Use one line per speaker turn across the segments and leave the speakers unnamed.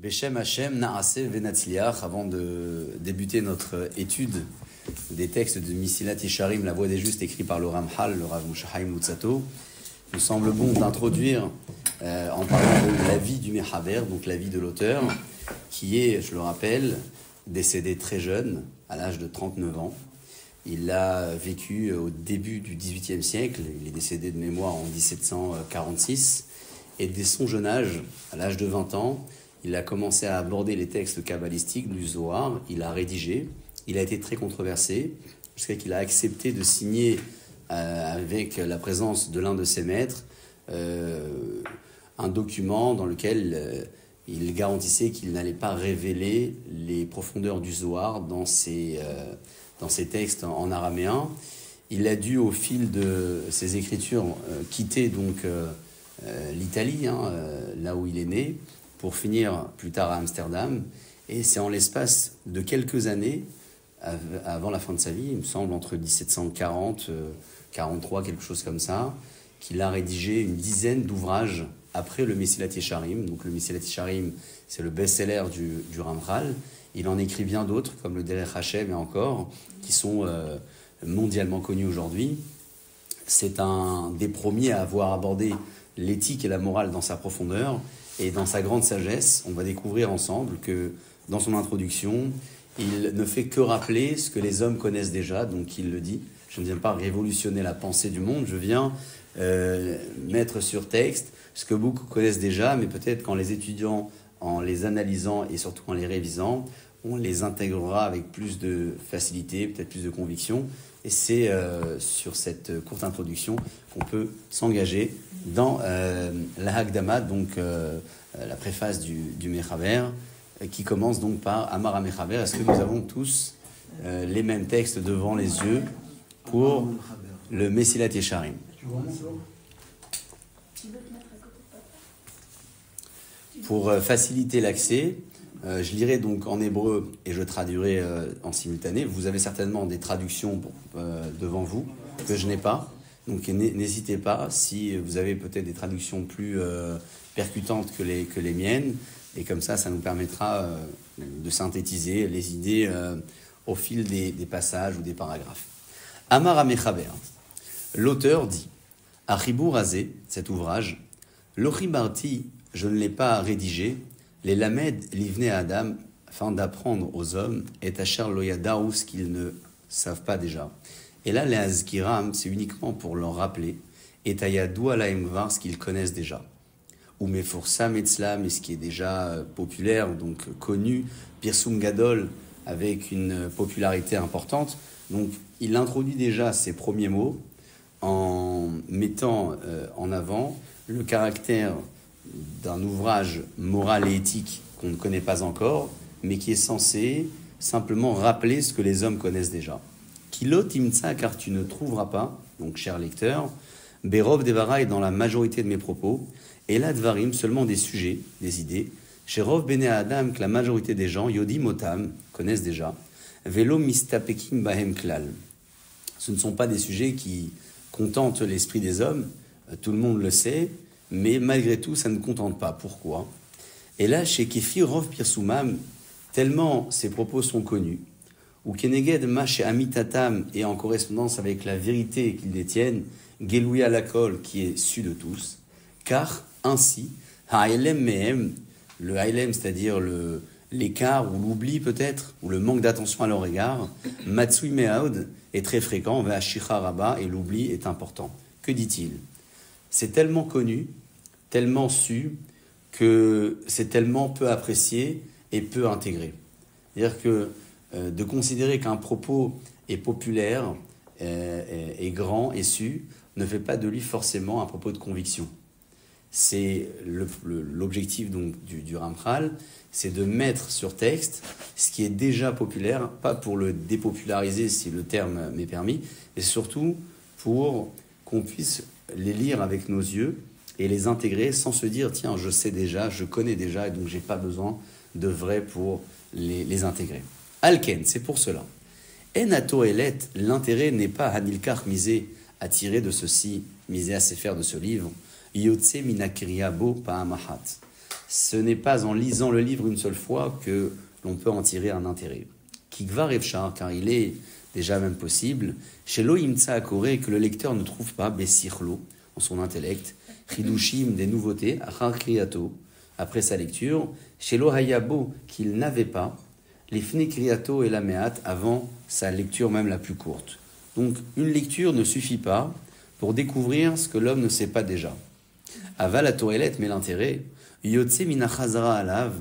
Beshem Hashem Naaseh Venatzliach, avant de débuter notre étude des textes de Mesilat Yesharim, la voix des justes, écrit par le Ramchal, le Rav Moshe Chaim Luzzatto, il nous semble bon d'introduire en parlant de la vie du Mechaber, donc la vie de l'auteur, qui est, je le rappelle, décédé très jeune, à l'âge de 39 ans. Il a vécu au début du XVIIIe siècle, il est décédé de mémoire en 1746, et dès son jeune âge, à l'âge de 20 ans, il a commencé à aborder les textes kabbalistiques du Zohar, il a rédigé, il a été très controversé, jusqu'à qu'il a accepté de signer, avec la présence de l'un de ses maîtres, un document dans lequel il garantissait qu'il n'allait pas révéler les profondeurs du Zohar dans ses textes en araméen. Il a dû, au fil de ses écritures, quitter donc l'Italie, là où il est né, pour finir plus tard à Amsterdam. Et c'est en l'espace de quelques années, avant la fin de sa vie, il me semble entre 1740, 43, quelque chose comme ça, qu'il a rédigé une dizaine d'ouvrages après le Mesilat Yesharim. Donc le Mesilat Yesharim, c'est le best-seller du Ramchal. Il en écrit bien d'autres, comme le Derech Hashem et encore, qui sont mondialement connus aujourd'hui. C'est un des premiers à avoir abordé l'éthique et la morale dans sa profondeur. Et dans sa grande sagesse, on va découvrir ensemble que dans son introduction, il ne fait que rappeler ce que les hommes connaissent déjà. Donc il le dit, je ne viens pas révolutionner la pensée du monde, je viens mettre sur texte ce que beaucoup connaissent déjà, mais peut-être qu'en les étudiant, en les analysant et surtout en les révisant, on les intégrera avec plus de facilité, peut-être plus de conviction. Et c'est sur cette courte introduction qu'on peut s'engager dans la Hakdama, donc la préface du Mechaber, qui commence donc par Amar HaMechaber. Est-ce que nous avons tous les mêmes textes devant les yeux pour le Mesilat Yesharim? Pour faciliter l'accès, je lirai donc en hébreu et je traduirai en simultané. Vous avez certainement des traductions devant vous que je n'ai pas. Donc n'hésitez pas, si vous avez peut-être des traductions plus percutantes que les miennes. Et comme ça nous permettra de synthétiser les idées au fil des passages ou des paragraphes. Amar HaMechaber, l'auteur dit, Achibur Hazeh, cet ouvrage, Lochibarti, je ne l'ai pas rédigé, les Lamed livnei Adam, afin d'apprendre aux hommes, et Asher lo yada'u, ce qu'ils ne savent pas déjà. Et là, les Azkiram, c'est uniquement pour leur rappeler, et Tayadou alaim var, ce qu'ils connaissent déjà. Ou Meforsam etzlam, et ce qui est déjà populaire, donc connu, Pirsum Gadol, avec une popularité importante. Donc, il introduit déjà ces premiers mots en mettant en avant le caractère d'un ouvrage moral et éthique qu'on ne connaît pas encore, mais qui est censé simplement rappeler ce que les hommes connaissent déjà. Kilot imtsa, car tu ne trouveras pas, donc cher lecteur, Berov Devaraï, dans la majorité de mes propos, et là Dvarim, seulement des sujets, des idées, chez Rov Bene Adam, que la majorité des gens, Yodim Otam, connaissent déjà, Velo Mistapekim Bahem Klal. Ce ne sont pas des sujets qui contentent l'esprit des hommes, tout le monde le sait, mais malgré tout, ça ne contente pas. Pourquoi? Et là, chez Kefi Rov Pirsumam, tellement ces propos sont connus, ou Keneged Ma chez Amitatam, et en correspondance avec la vérité qu'ils détiennent, Gelouya Lakol, qui est su de tous, car ainsi, Ha'elem Mehem, le Ha'elem, c'est-à-dire l'écart ou l'oubli peut-être, ou le manque d'attention à leur égard, Matsui Mehaod est très fréquent, Ve'ashicha Rabba, et l'oubli est important. Que dit-il? C'est tellement connu, tellement su, que c'est tellement peu apprécié et peu intégré. C'est-à-dire que de considérer qu'un propos est populaire, est grand et su, ne fait pas de lui forcément un propos de conviction. C'est l'objectif donc du Ramchal, c'est de mettre sur texte ce qui est déjà populaire, pas pour le dépopulariser si le terme m'est permis, mais surtout pour qu'on puisse les lire avec nos yeux et les intégrer sans se dire « tiens, je sais déjà, je connais déjà, et donc je n'ai pas besoin de vrai pour les intégrer ». Alken, c'est pour cela. Enato Elet, l'intérêt n'est pas Hanilkar misé à tirer de ceci, misé à se faire de ce livre, Yotse Minakriabo Pa'amahat. ce n'est pas en lisant le livre une seule fois que l'on peut en tirer un intérêt. Kikvar efshar, car il est déjà même possible, chez Loïmtsa Akore, que le lecteur ne trouve pas Bessirlo, en son intellect, Chidushim, des nouveautés, Achar Kriyato, après sa lecture, chez Lohayabo, qu'il n'avait pas, Lifne Kriyato et la Mehat, avant sa lecture même la plus courte. Donc, une lecture ne suffit pas pour découvrir ce que l'homme ne sait pas déjà. Aval la Toilette, mais l'intérêt, Yotse Minachazara Alav,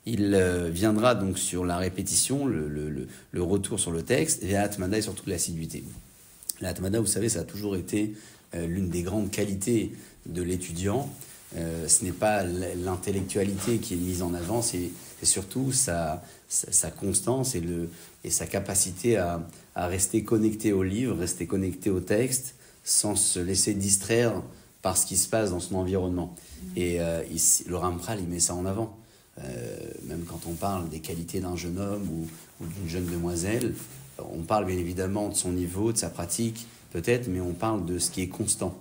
il viendra donc sur la répétition, le retour sur le texte, et l'atmada et surtout l'assiduité. L'atmada, vous savez, ça a toujours été l'une des grandes qualités de l'étudiant. Ce n'est pas l'intellectualité qui est mise en avant, c'est surtout sa constance et sa capacité à rester connecté au livre, rester connecté au texte, sans se laisser distraire par ce qui se passe dans son environnement. Et ici, le Ramchal, il met ça en avant. Même quand on parle des qualités d'un jeune homme ou d'une jeune demoiselle, on parle bien évidemment de son niveau, de sa pratique, peut-être, mais on parle de ce qui est constant.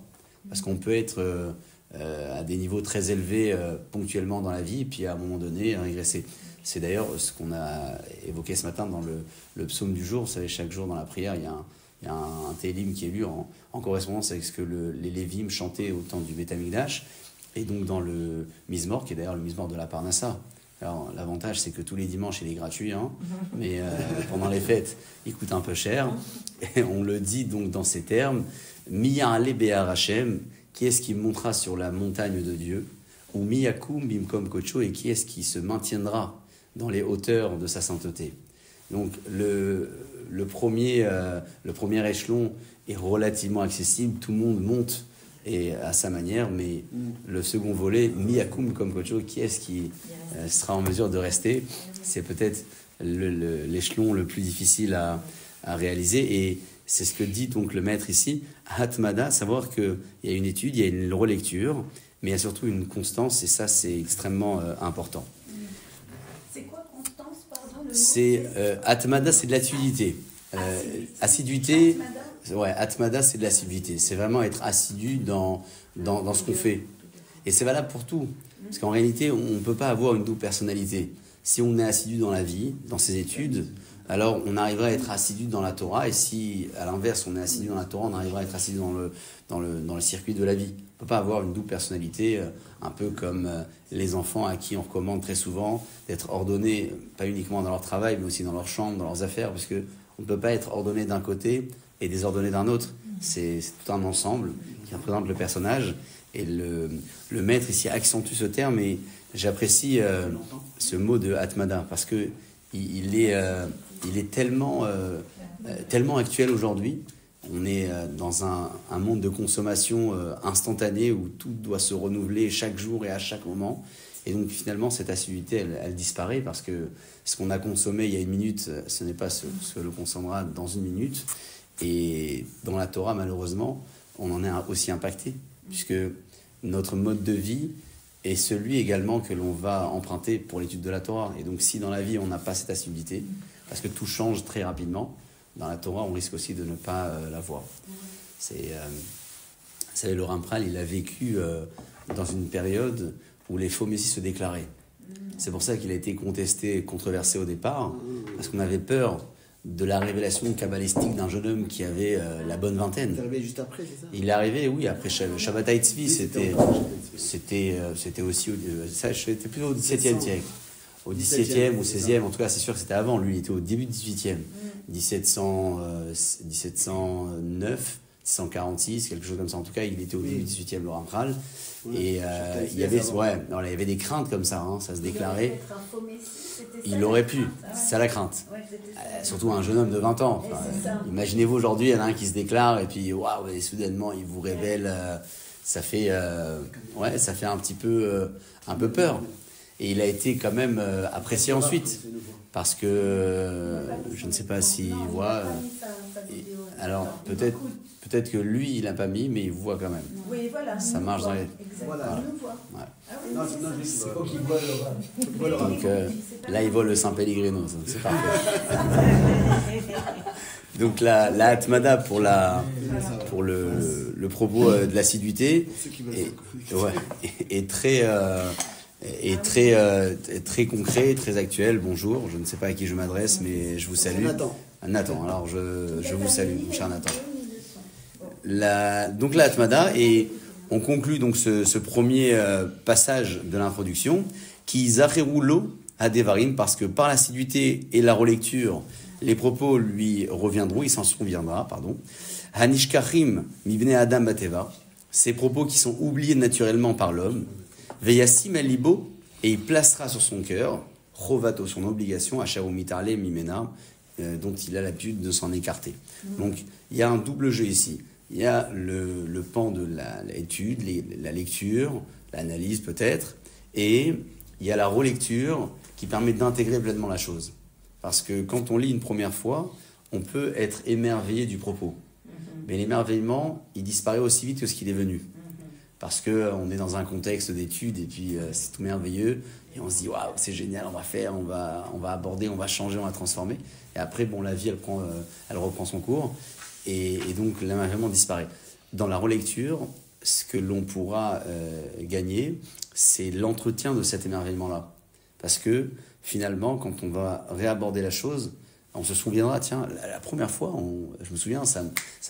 Parce qu'on peut être à des niveaux très élevés ponctuellement dans la vie, et puis à un moment donné, régresser. C'est d'ailleurs ce qu'on a évoqué ce matin dans le psaume du jour. Vous savez, chaque jour dans la prière, il y a un télim qui est lu en correspondance avec ce que les Lévim chantaient au temps du Beth Amikdash. Et donc dans le Mizmor, qui est d'ailleurs le Mizmor de la Parnassa. Alors l'avantage, c'est que tous les dimanches, il est gratuit, hein, mais pendant les fêtes, il coûte un peu cher. Et on le dit donc dans ces termes, Miya'ale Be'ar Hashem, qui est-ce qui montera sur la montagne de Dieu, ou Miyakum Bimkom Kocho, et qui est-ce qui se maintiendra dans les hauteurs de sa sainteté. Donc le premier échelon est relativement accessible, tout le monde monte et à sa manière, mais le second volet, Miyakum comme Kocho, qui est-ce qui sera en mesure de rester, c'est peut-être l'échelon le plus difficile à réaliser, et c'est ce que dit donc le maître ici, Hatmada, savoir qu'il y a une étude, il y a une relecture, mais il y a surtout une constance, et ça c'est extrêmement important.
C'est quoi constance, pardon,
c'est Atmada, c'est de l'assiduité. Assiduité. Ouais, Atmada, c'est de l'assiduité. C'est vraiment être assidu dans ce qu'on fait. Et c'est valable pour tout. Parce qu'en réalité, on ne peut pas avoir une double personnalité. Si on est assidu dans la vie, dans ses études, alors on arrivera à être assidu dans la Torah. Et si, à l'inverse, on est assidu dans la Torah, on arrivera à être assidu dans le circuit de la vie. On ne peut pas avoir une double personnalité, un peu comme les enfants à qui on recommande très souvent d'être ordonnés, pas uniquement dans leur travail, mais aussi dans leur chambre, dans leurs affaires, parce qu'on ne peut pas être ordonné d'un côté et désordonné d'un autre. C'est tout un ensemble qui représente le personnage. Et le maître ici accentue ce terme, et j'apprécie ce mot de Atmada, parce que il est tellement actuel aujourd'hui. On est dans un monde de consommation instantanée où tout doit se renouveler chaque jour et à chaque moment. Et donc finalement, cette assiduité, elle disparaît, parce que ce qu'on a consommé il y a une minute, ce n'est pas ce que l'on consommera dans une minute. Et dans la Torah, malheureusement, on en est aussi impacté, puisque notre mode de vie est celui également que l'on va emprunter pour l'étude de la Torah. Et donc si dans la vie, on n'a pas cette assiduité, parce que tout change très rapidement, dans la Torah, on risque aussi de ne pas l'avoir. Vous savez, le Ramchal, il a vécu dans une période où les faux messies se déclaraient. C'est pour ça qu'il a été contesté, controversé au départ, parce qu'on avait peur de la révélation kabbalistique d'un jeune homme qui avait la bonne vingtaine.
Il est arrivé juste après, c'est ça ?
Il est arrivé, oui, après Shabbatai Tzvi, c'était aussi, c'était plutôt au XVIIe siècle. Au XVIIe ou XVIe, en tout cas, c'est sûr que c'était avant. Lui, il était au début du XVIIIe. 1709, 1746, quelque chose comme ça. En tout cas, il était au début du XVIIIe, le Ramchal. Et il y avait des craintes comme ça, hein, ça se déclarait. Il aurait pu, c'est ça la crainte. Surtout un jeune homme de 20 ans. Enfin, imaginez-vous aujourd'hui, il y en a un qui se déclare et puis waouh, et soudainement il vous révèle, ça fait un petit peu, un peu peur. Et il a été quand même apprécié ensuite, parce que je ne sais pas s'il voit. Alors peut-être que lui il l'a pas mis, mais il voit quand même.
Oui, voilà.
Ça marche dans les.
Voilà.
Ouais.
C'est quoi qui voit le
Donc là, il vole le Saint Pellegrino, donc c'est parfait. Donc la Atmada pour le propos de l'assiduité est très et très concret, très actuel. Bonjour, je ne sais pas à qui je m'adresse, mais je vous salue. Nathan, alors je vous salue, mon cher Nathan. Donc la Hatmada, et on conclut donc ce premier passage de l'introduction, qui zacheroulo à Devarim, parce que par l'assiduité et la relecture, les propos lui reviendront, il s'en souviendra, pardon. Hanishkachim mibne Adam bateva, ces propos qui sont oubliés naturellement par l'homme. Veyassim alibo, et il placera sur son cœur, chovato, son obligation, asharu mitarle mimena, dont il a l'habitude de s'en écarter. Donc il y a un double jeu ici. Il y a le pan de l'étude, la lecture, l'analyse peut-être, et il y a la relecture qui permet d'intégrer pleinement la chose. Parce que quand on lit une première fois, on peut être émerveillé du propos. Mais l'émerveillement, il disparaît aussi vite que ce qu'il est venu. Parce qu'on est dans un contexte d'étude et puis c'est tout merveilleux. Et on se dit, waouh, c'est génial, on va faire, on va aborder, on va changer, on va transformer. Et après, bon, la vie, elle reprend son cours. Et donc, l'émerveillement disparaît. Dans la relecture, ce que l'on pourra gagner, c'est l'entretien de cet émerveillement-là. Parce que, finalement, quand on va réaborder la chose, on se souviendra, tiens, la première fois, je me souviens, ça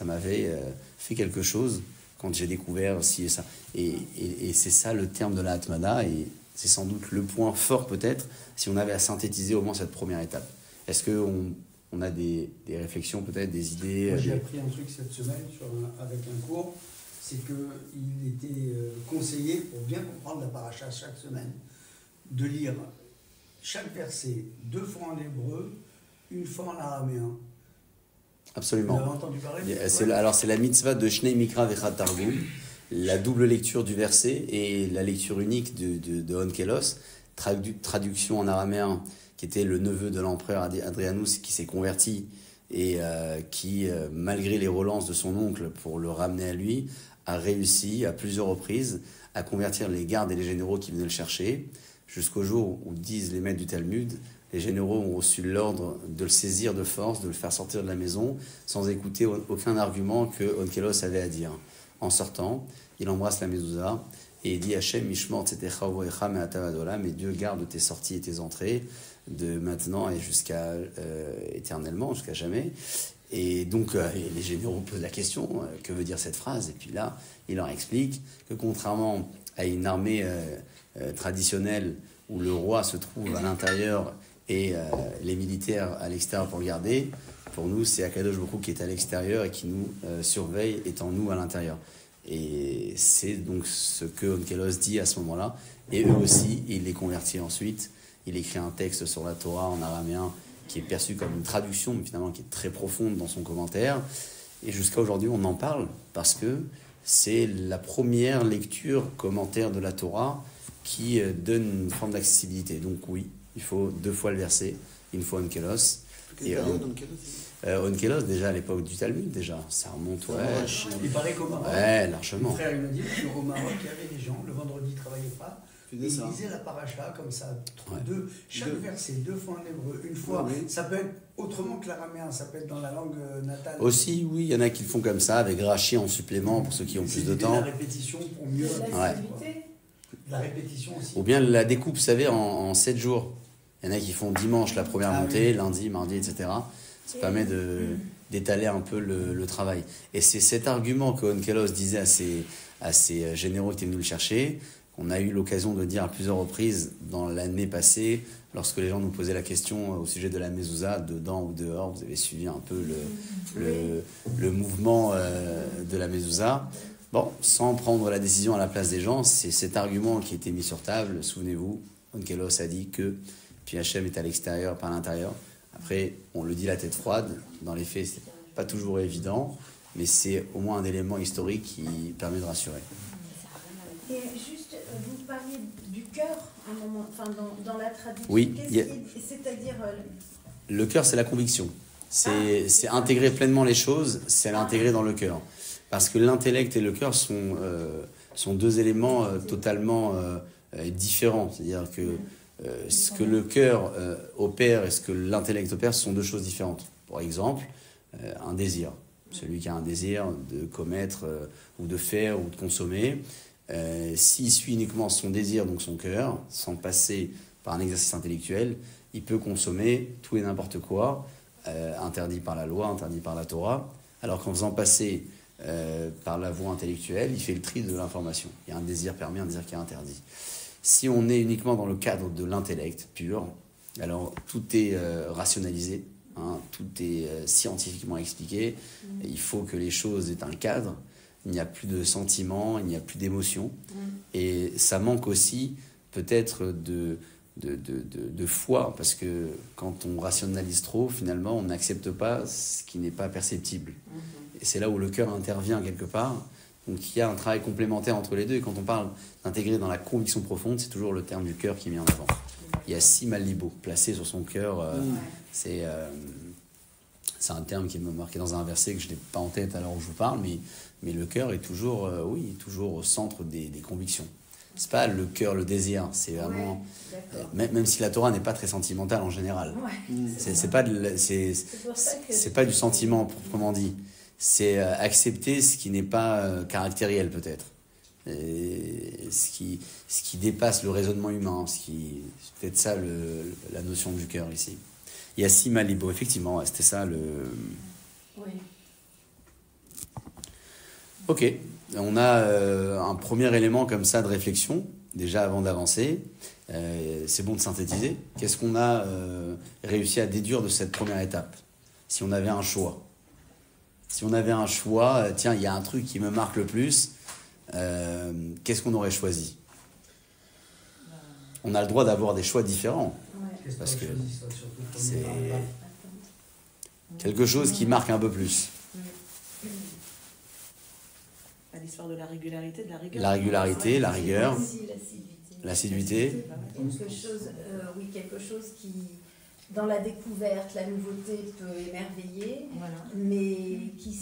m'avait fait quelque chose quand j'ai découvert ci et ça. Et c'est ça le terme de la Hatmada, et c'est sans doute le point fort peut-être, si on avait à synthétiser au moins cette première étape. Est-ce qu'on a des réflexions peut-être, des idées?
Moi, j'ai appris un truc cette semaine avec un cours, c'est qu'il était conseillé, pour bien comprendre la paracha chaque semaine, de lire chaque verset 2 fois en hébreu, 1 fois en araméen.
Absolument.
Vous avez entendu parler?
Alors c'est la mitzvah de Shnei Mikra Vechat Targum, la double lecture du verset et la lecture unique de Onkelos, traduction en araméen, qui était le neveu de l'empereur Adrianus, qui s'est converti et qui, malgré les relances de son oncle pour le ramener à lui, a réussi à plusieurs reprises à convertir les gardes et les généraux qui venaient le chercher, jusqu'au jour où, disent les maîtres du Talmud, les généraux ont reçu l'ordre de le saisir de force, de le faire sortir de la maison, sans écouter aucun argument que Onkelos avait à dire. En sortant, il embrasse la mezouza et il dit « Hachem, Mishmor tzetecha uvoecha me'ata ad olam » et Dieu garde tes sorties et tes entrées, de maintenant et jusqu'à éternellement, jusqu'à jamais. Et donc, les généraux posent la question, que veut dire cette phrase? Et puis là, il leur explique que contrairement à une armée traditionnelle où le roi se trouve à l'intérieur et les militaires à l'extérieur pour le garder, pour nous, c'est Akadosh Baruch Hu qui est à l'extérieur et qui nous surveille, étant nous à l'intérieur. Et c'est donc ce que Onkelos dit à ce moment-là. Et eux aussi, il les convertit ensuite. Il écrit un texte sur la Torah en araméen qui est perçu comme une traduction, mais finalement qui est très profonde dans son commentaire. Et jusqu'à aujourd'hui, on en parle parce que c'est la première lecture, commentaire de la Torah qui donne une forme d'accessibilité. Donc oui, il faut 2 fois le verset, une fois Onkelos.
Et
Onkelos, déjà à l'époque du Talmud, déjà, ça remonte, ouais.
Il paraît qu'au Maroc,
ouais, largement.
mon frère il m'a dit qu'au Maroc, il y avait des gens, le vendredi, ils ne travaillaient pas, et ils lisaient la paracha comme ça, chaque verset, 2 fois en hébreu, 1 fois. Ouais. Ça peut être autrement que l'araméen, ça peut être dans la langue natale.
Aussi, oui, il y en a qui le font comme ça, avec Rachi en supplément pour ceux qui ont plus de temps.
La répétition pour mieux. La répétition aussi.
Ou bien la découpe, vous savez, en 7 jours. Il y en a qui font dimanche la première montée, lundi, mardi, etc. Ça permet d'étaler un peu le travail. Et c'est cet argument que Onkelos disait à ses généraux qui étaient venus le chercher, qu'on a eu l'occasion de dire à plusieurs reprises dans l'année passée, lorsque les gens nous posaient la question au sujet de la mezouza, dedans ou dehors. Vous avez suivi un peu le mouvement de la mezouza. Bon, sans prendre la décision à la place des gens, c'est cet argument qui a été mis sur table. Souvenez-vous, Onkelos a dit que puis Hachem est à l'extérieur, pas à l'intérieur. Après, on le dit la tête froide. Dans les faits, c'est pas toujours évident, mais c'est au moins un élément historique qui permet de rassurer.
Et juste, vous parliez du cœur à un moment, enfin dans la traduction.
Oui.
C'est-à-dire
le cœur, c'est la conviction. C'est intégrer pleinement les choses, c'est l'intégrer dans le cœur. Parce que l'intellect et le cœur sont 2 éléments totalement différents. C'est-à-dire que ce que le cœur opère et ce que l'intellect opère, ce sont 2 choses différentes. Par exemple, un désir. Celui qui a un désir de commettre ou de faire ou de consommer, S'il suit uniquement son désir, donc son cœur, sans passer par un exercice intellectuel, il peut consommer tout et n'importe quoi, interdit par la loi, interdit par la Torah, alors qu'en faisant passer par la voie intellectuelle, il fait le tri de l'information. Il y a un désir permis, un désir qui est interdit. Si on est uniquement dans le cadre de l'intellect pur, alors tout est rationalisé, hein, tout est scientifiquement expliqué. Il faut que les choses aient un cadre. Il n'y a plus de sentiments, il n'y a plus d'émotions. Et ça manque aussi peut-être de foi, parce que quand on rationalise trop, finalement, on n'accepte pas ce qui n'est pas perceptible. Et c'est là où le cœur intervient quelque part. Donc il y a un travail complémentaire entre les deux. Et quand on parle d'intégrer dans la conviction profonde, c'est toujours le terme du cœur qui est mis en avant. Il y a Simal Libo, placé sur son cœur. C'est un terme qui me marqué dans un verset que je n'ai pas en tête à l'heure où je vous parle, mais le cœur est toujours, toujours au centre des convictions. C'est pas le cœur, le désir, c'est vraiment... même si la Torah n'est pas très sentimentale en général. C'est pas du sentiment proprement dit. C'est accepter ce qui n'est pas caractériel peut-être. Ce qui dépasse le raisonnement humain. C'est peut-être ça la notion du cœur ici. Il y a Simal Libo, effectivement, c'était ça le...
Oui.
Ok, on a un premier élément comme ça de réflexion, déjà avant d'avancer. C'est bon de synthétiser. Qu'est-ce qu'on a réussi à déduire de cette première étape? Si on avait un choix. Si on avait un choix, tiens, il y a un truc qui me marque le plus, qu'est-ce qu'on aurait choisi? On a le droit d'avoir des choix différents. Parce que c'est quelque chose qui marque un peu plus.
L'histoire de la régularité, de la rigueur.
La régularité, la rigueur, l'assiduité.
Quelque chose qui, dans la découverte, la nouveauté peut émerveiller, mais qui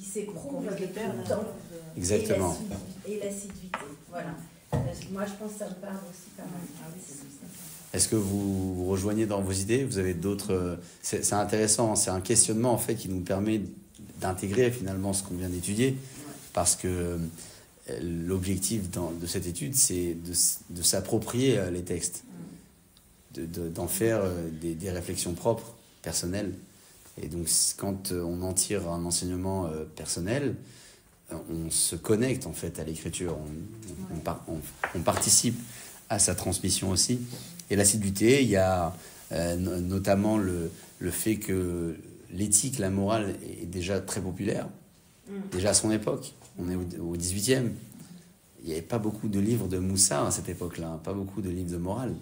s'éprouve avec le temps.
Exactement.
Et l'assiduité. Voilà. Moi, je pense que ça me parle aussi pas mal.
Est-ce que vous rejoignez dans vos idées? Vous avez d'autres... C'est intéressant, c'est un questionnement en fait qui nous permet d'intégrer finalement ce qu'on vient d'étudier, parce que l'objectif de cette étude, c'est de s'approprier les textes, d'en faire des réflexions propres, personnelles. Et donc quand on en tire un enseignement personnel, on se connecte en fait à l'écriture, on participe à sa transmission aussi. Et l'assiduité, il y a notamment le fait que l'éthique, la morale est déjà très populaire, déjà à son époque. On est au 18e. Il n'y avait pas beaucoup de livres de Moussard à cette époque-là, pas beaucoup de livres de morale.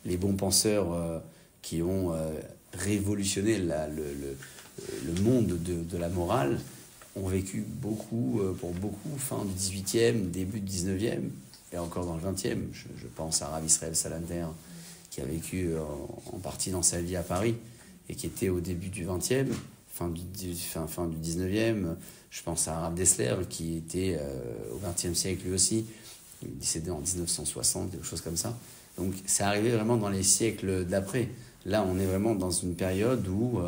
Les bons penseurs qui ont révolutionné le monde de la morale ont vécu pour beaucoup, fin du 18e, début du 19e, et encore dans le 20e. Je pense à Rav Israël Salanter, qui a vécu en partie dans sa vie à Paris, et qui était au début du 20e, fin du 19e. Je pense à Rav Dessler, qui était au 20e siècle lui aussi, il est décédé en 1960, quelque chose comme ça. Donc c'est arrivé vraiment dans les siècles d'après. Là, on est vraiment dans une période où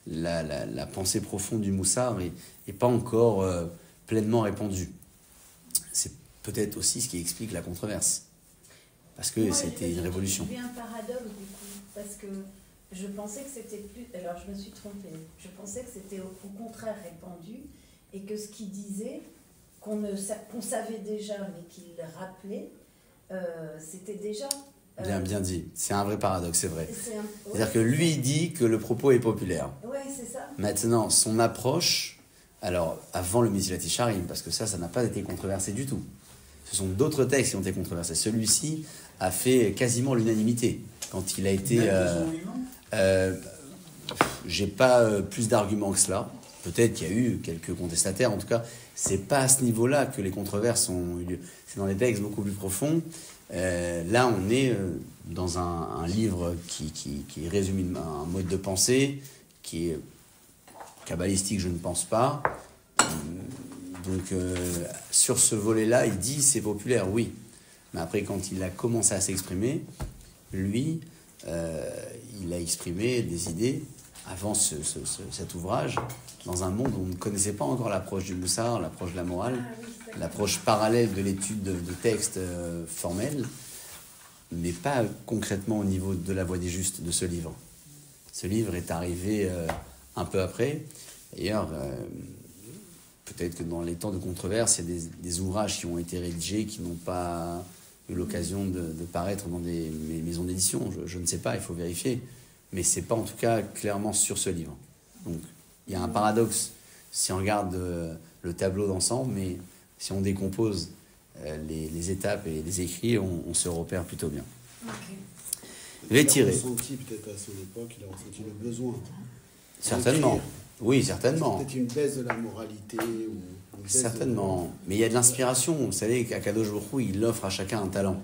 la pensée profonde du Moussard n'est pas encore pleinement répandue. C'est peut-être aussi ce qui explique la controverse. Parce que c'était une révolution.
J'ai vu un paradoxe du coup, parce que je pensais que c'était plus... Alors je me suis trompée. Je pensais que c'était au contraire répandu, et que ce qu'il disait, qu'on savait déjà, mais qu'il rappelait, c'était déjà...
Bien dit. C'est un vrai paradoxe, c'est vrai. C'est-à-dire que lui, il dit que le propos est populaire.
Oui, c'est ça.
Maintenant, son approche, alors avant le Mesilat Yesharim, parce que ça n'a pas été controversé du tout. Ce sont d'autres textes qui ont été controversés. Celui-ci a fait quasiment l'unanimité quand il a été... j'ai pas plus d'arguments que cela. Peut-être qu'il y a eu quelques contestataires. En tout cas, c'est pas à ce niveau-là que les controverses ont eu lieu. C'est dans des textes beaucoup plus profonds. Là, on est dans un livre qui résume un mode de pensée qui est kabbalistique, je ne pense pas. Donc, sur ce volet-là, il dit c'est populaire, oui. Mais après, quand il a commencé à s'exprimer, lui, il a exprimé des idées avant cet ouvrage, dans un monde où on ne connaissait pas encore l'approche du Moussard, l'approche de la morale. l'approche parallèle de l'étude de textes formels, mais pas concrètement au niveau de la voie des justes de ce livre. Ce livre est arrivé un peu après. D'ailleurs, peut-être que dans les temps de controverse, il y a des ouvrages qui ont été rédigés qui n'ont pas eu l'occasion de paraître dans des maisons d'édition. Je ne sais pas, il faut vérifier. Mais ce n'est pas en tout cas clairement sur ce livre. Donc il y a un paradoxe si on regarde le tableau d'ensemble, mais si on décompose les étapes et les écrits, on se repère plutôt bien.
Ok.
Il a
ressenti peut-être à son époque, il a ressenti le besoin.
Certainement. Oui, certainement.
Peut-être une baisse de la moralité ou
certainement. Mais il y a de l'inspiration. Vous savez qu'Akadosh Baruch Hu, il offre à chacun un talent.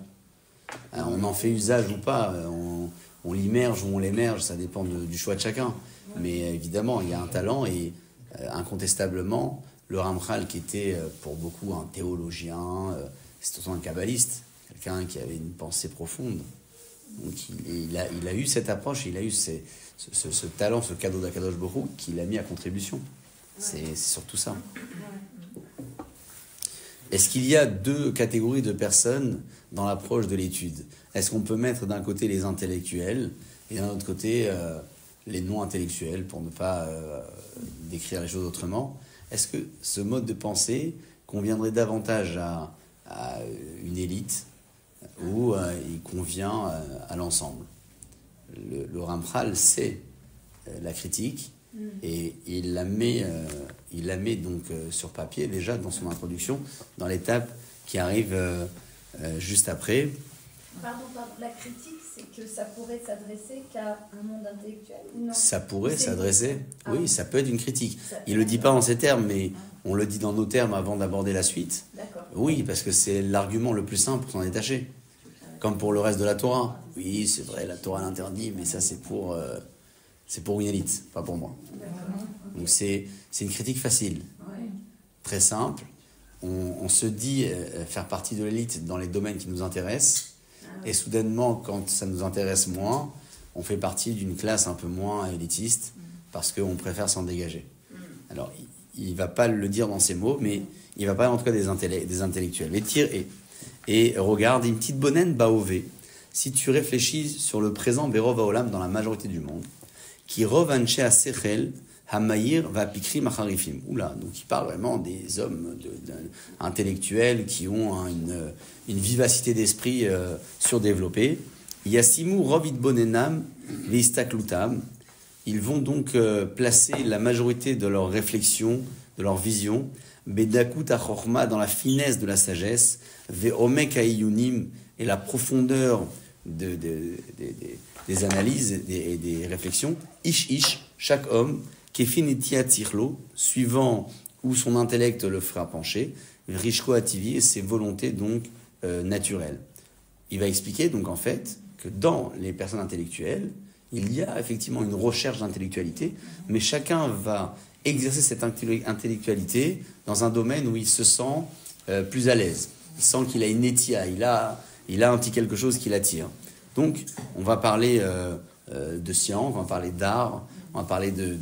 Alors, on en fait usage ou pas, on l'immerge ou on l'émerge, ça dépend du choix de chacun. Mais évidemment, il y a un talent et incontestablement, le Ramchal, qui était pour beaucoup un théologien, c'est autant un kabbaliste, quelqu'un qui avait une pensée profonde. Donc il a eu cette approche, il a eu ce talent, ce cadeau d'Akadosh Baruch Hu qu'il a mis à contribution. C'est surtout ça. Est-ce qu'il y a deux catégories de personnes dans l'approche de l'étude? Est-ce qu'on peut mettre d'un côté les intellectuels et d'un autre côté les non-intellectuels, pour ne pas décrire les choses autrement? Est-ce que ce mode de pensée conviendrait davantage à une élite ou il convient à l'ensemble? Le Ramchal sait la critique et il la met donc sur papier déjà dans son introduction, dans l'étape qui arrive juste après.
Pardon, la critique, c'est que ça pourrait s'adresser qu'à un monde intellectuel ou non?
Ça pourrait s'adresser, oui,
oui,
ça peut être une critique. Il ne le dit pas en ces termes, mais on le dit dans nos termes avant d'aborder la suite.
D'accord.
Oui, parce que c'est l'argument le plus simple pour s'en détacher. Comme pour le reste de la Torah. Oui, c'est vrai, la Torah l'interdit, mais ça c'est pour une élite, pas pour moi. Donc c'est une critique facile, très simple. On se dit faire partie de l'élite dans les domaines qui nous intéressent, et soudainement, quand ça nous intéresse moins, on fait partie d'une classe un peu moins élitiste, parce qu'on préfère s'en dégager. Alors, il ne va pas le dire dans ces mots, mais il va parler en tout cas des intellectuels. Et regarde, une petite bonne baové, si tu réfléchis sur le présent Berov Haolam dans la majorité du monde, qui rovanche à Sechel, Hamayir va pikri macharifim. Oula, donc il parle vraiment des hommes intellectuels qui ont une vivacité d'esprit surdéveloppée. Yassimu rovid bonenam veistaklutam. Ils vont donc placer la majorité de leur réflexion, de leur vision, bedakut achorma, dans la finesse de la sagesse, veomek aiyunim, et la profondeur des analyses et des réflexions, ish, chaque homme, kefinitia tirlo, suivant où son intellect le fera pencher, rishko ativi, et ses volontés donc naturelles. Il va expliquer donc en fait que dans les personnes intellectuelles, il y a effectivement une recherche d'intellectualité, mais chacun va exercer cette intellectualité dans un domaine où il se sent plus à l'aise. Il sent qu'il a une étia, il a un petit quelque chose qui l'attire. Donc, on va parler de science, on va parler d'art, on va parler de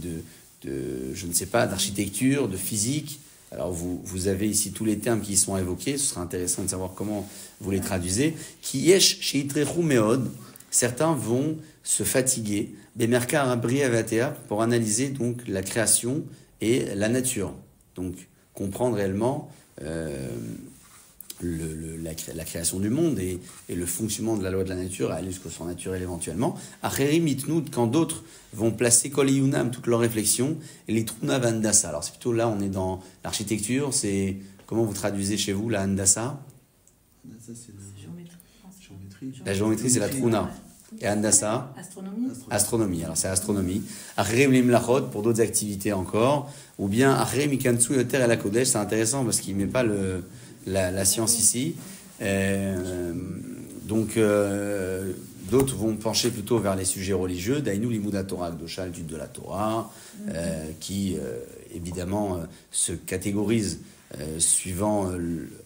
je ne sais pas, d'architecture, de physique. Alors, vous avez ici tous les termes qui y sont évoqués. Ce sera intéressant de savoir comment vous les traduisez. Qui yesh sheitrechu meod. Certains vont se fatiguer. Bemerkar abri avatea, pour analyser donc la création et la nature. Donc, comprendre réellement la création du monde et le fonctionnement de la loi de la nature et aller jusqu'au sens naturel éventuellement. Acheri mitnout, quand d'autres vont placer kol yunam, toutes leurs réflexions, et les truna vandasa. Alors c'est plutôt là, on est dans l'architecture, c'est comment vous traduisez chez vous la handasa?
Ça, c'est la géométrie.
La géométrie, c'est la truna. Et handasa? Astronomie. Alors c'est astronomie. Acheri limlachot, pour d'autres activités encore. Ou bien acheri mikantsu yoter el hakodesh, c'est intéressant parce qu'il ne met pas la science ici. Donc, d'autres vont pencher plutôt vers les sujets religieux. Dainu limuda Torah Akdosha, l'étude de la Torah, qui, évidemment, se catégorise suivant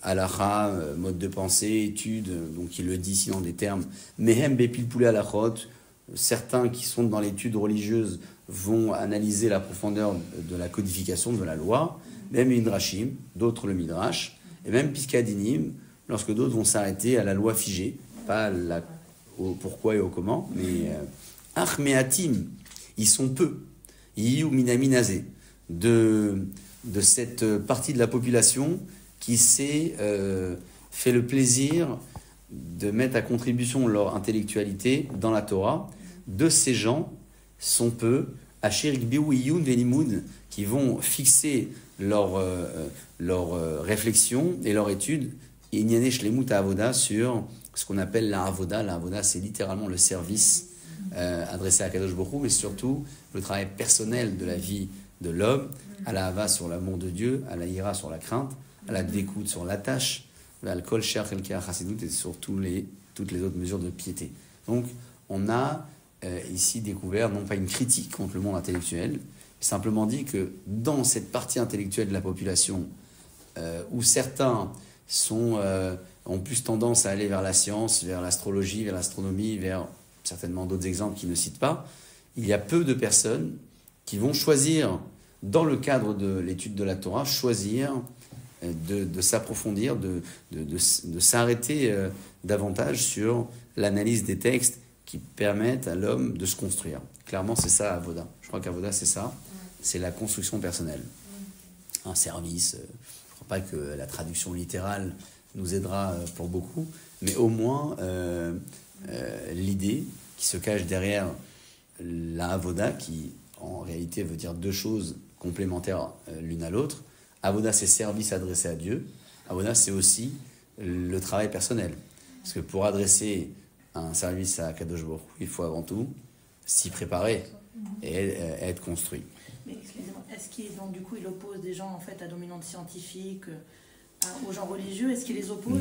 halacha, mode de pensée, étude. Donc, il le dit ici dans des termes. Mehem bepil poulé halachot. Certains qui sont dans l'étude religieuse vont analyser la profondeur de la codification de la loi. Même midrashim, d'autres le midrash. et même Piskadinim, lorsque d'autres vont s'arrêter à la loi figée, pas au pourquoi et au comment, mais Achmeatim, ils sont peu, Iyu Minaminazé, de cette partie de la population qui s'est fait le plaisir de mettre à contribution leur intellectualité dans la Torah. De ces gens sont peu, Asher Gbiou Iyun Venimoud, qui vont fixer leur réflexion et leur étude, Inyane Shlemut Avoda, sur ce qu'on appelle la Avoda. La Avoda, c'est littéralement le service adressé à Kadosh Baruch Hu, mais surtout le travail personnel de la vie de l'homme, à la Hava sur l'amour de Dieu, à la Ira sur la crainte, à la Dékout sur la tâche, l'alcool, Cher, Kelkea, Chassidut, et sur toutes les autres mesures de piété. Donc, on a ici découvert, non pas une critique contre le monde intellectuel, simplement dit que dans cette partie intellectuelle de la population, où certains ont plus tendance à aller vers la science, vers l'astrologie, vers l'astronomie, vers certainement d'autres exemples qu'ils ne citent pas, il y a peu de personnes qui vont choisir, dans le cadre de l'étude de la Torah, choisir de s'approfondir, de s'arrêter davantage sur l'analyse des textes qui permettent à l'homme de se construire. Clairement, c'est ça, Avoda. Je crois qu'Avoda, c'est ça. C'est la construction personnelle. Un service. Je ne crois pas que la traduction littérale nous aidera pour beaucoup, mais au moins l'idée qui se cache derrière la Avoda, qui en réalité veut dire deux choses complémentaires l'une à l'autre. Avoda, c'est service adressé à Dieu. Avoda, c'est aussi le travail personnel. Parce que pour adresser un service à Kadosh Baruch Hu, il faut avant tout s'y préparer et être construit.
Mais excusez-moi, est-ce qu'il donc du coup il oppose des gens en fait à dominante scientifique, aux gens religieux? Est-ce qu'il les oppose?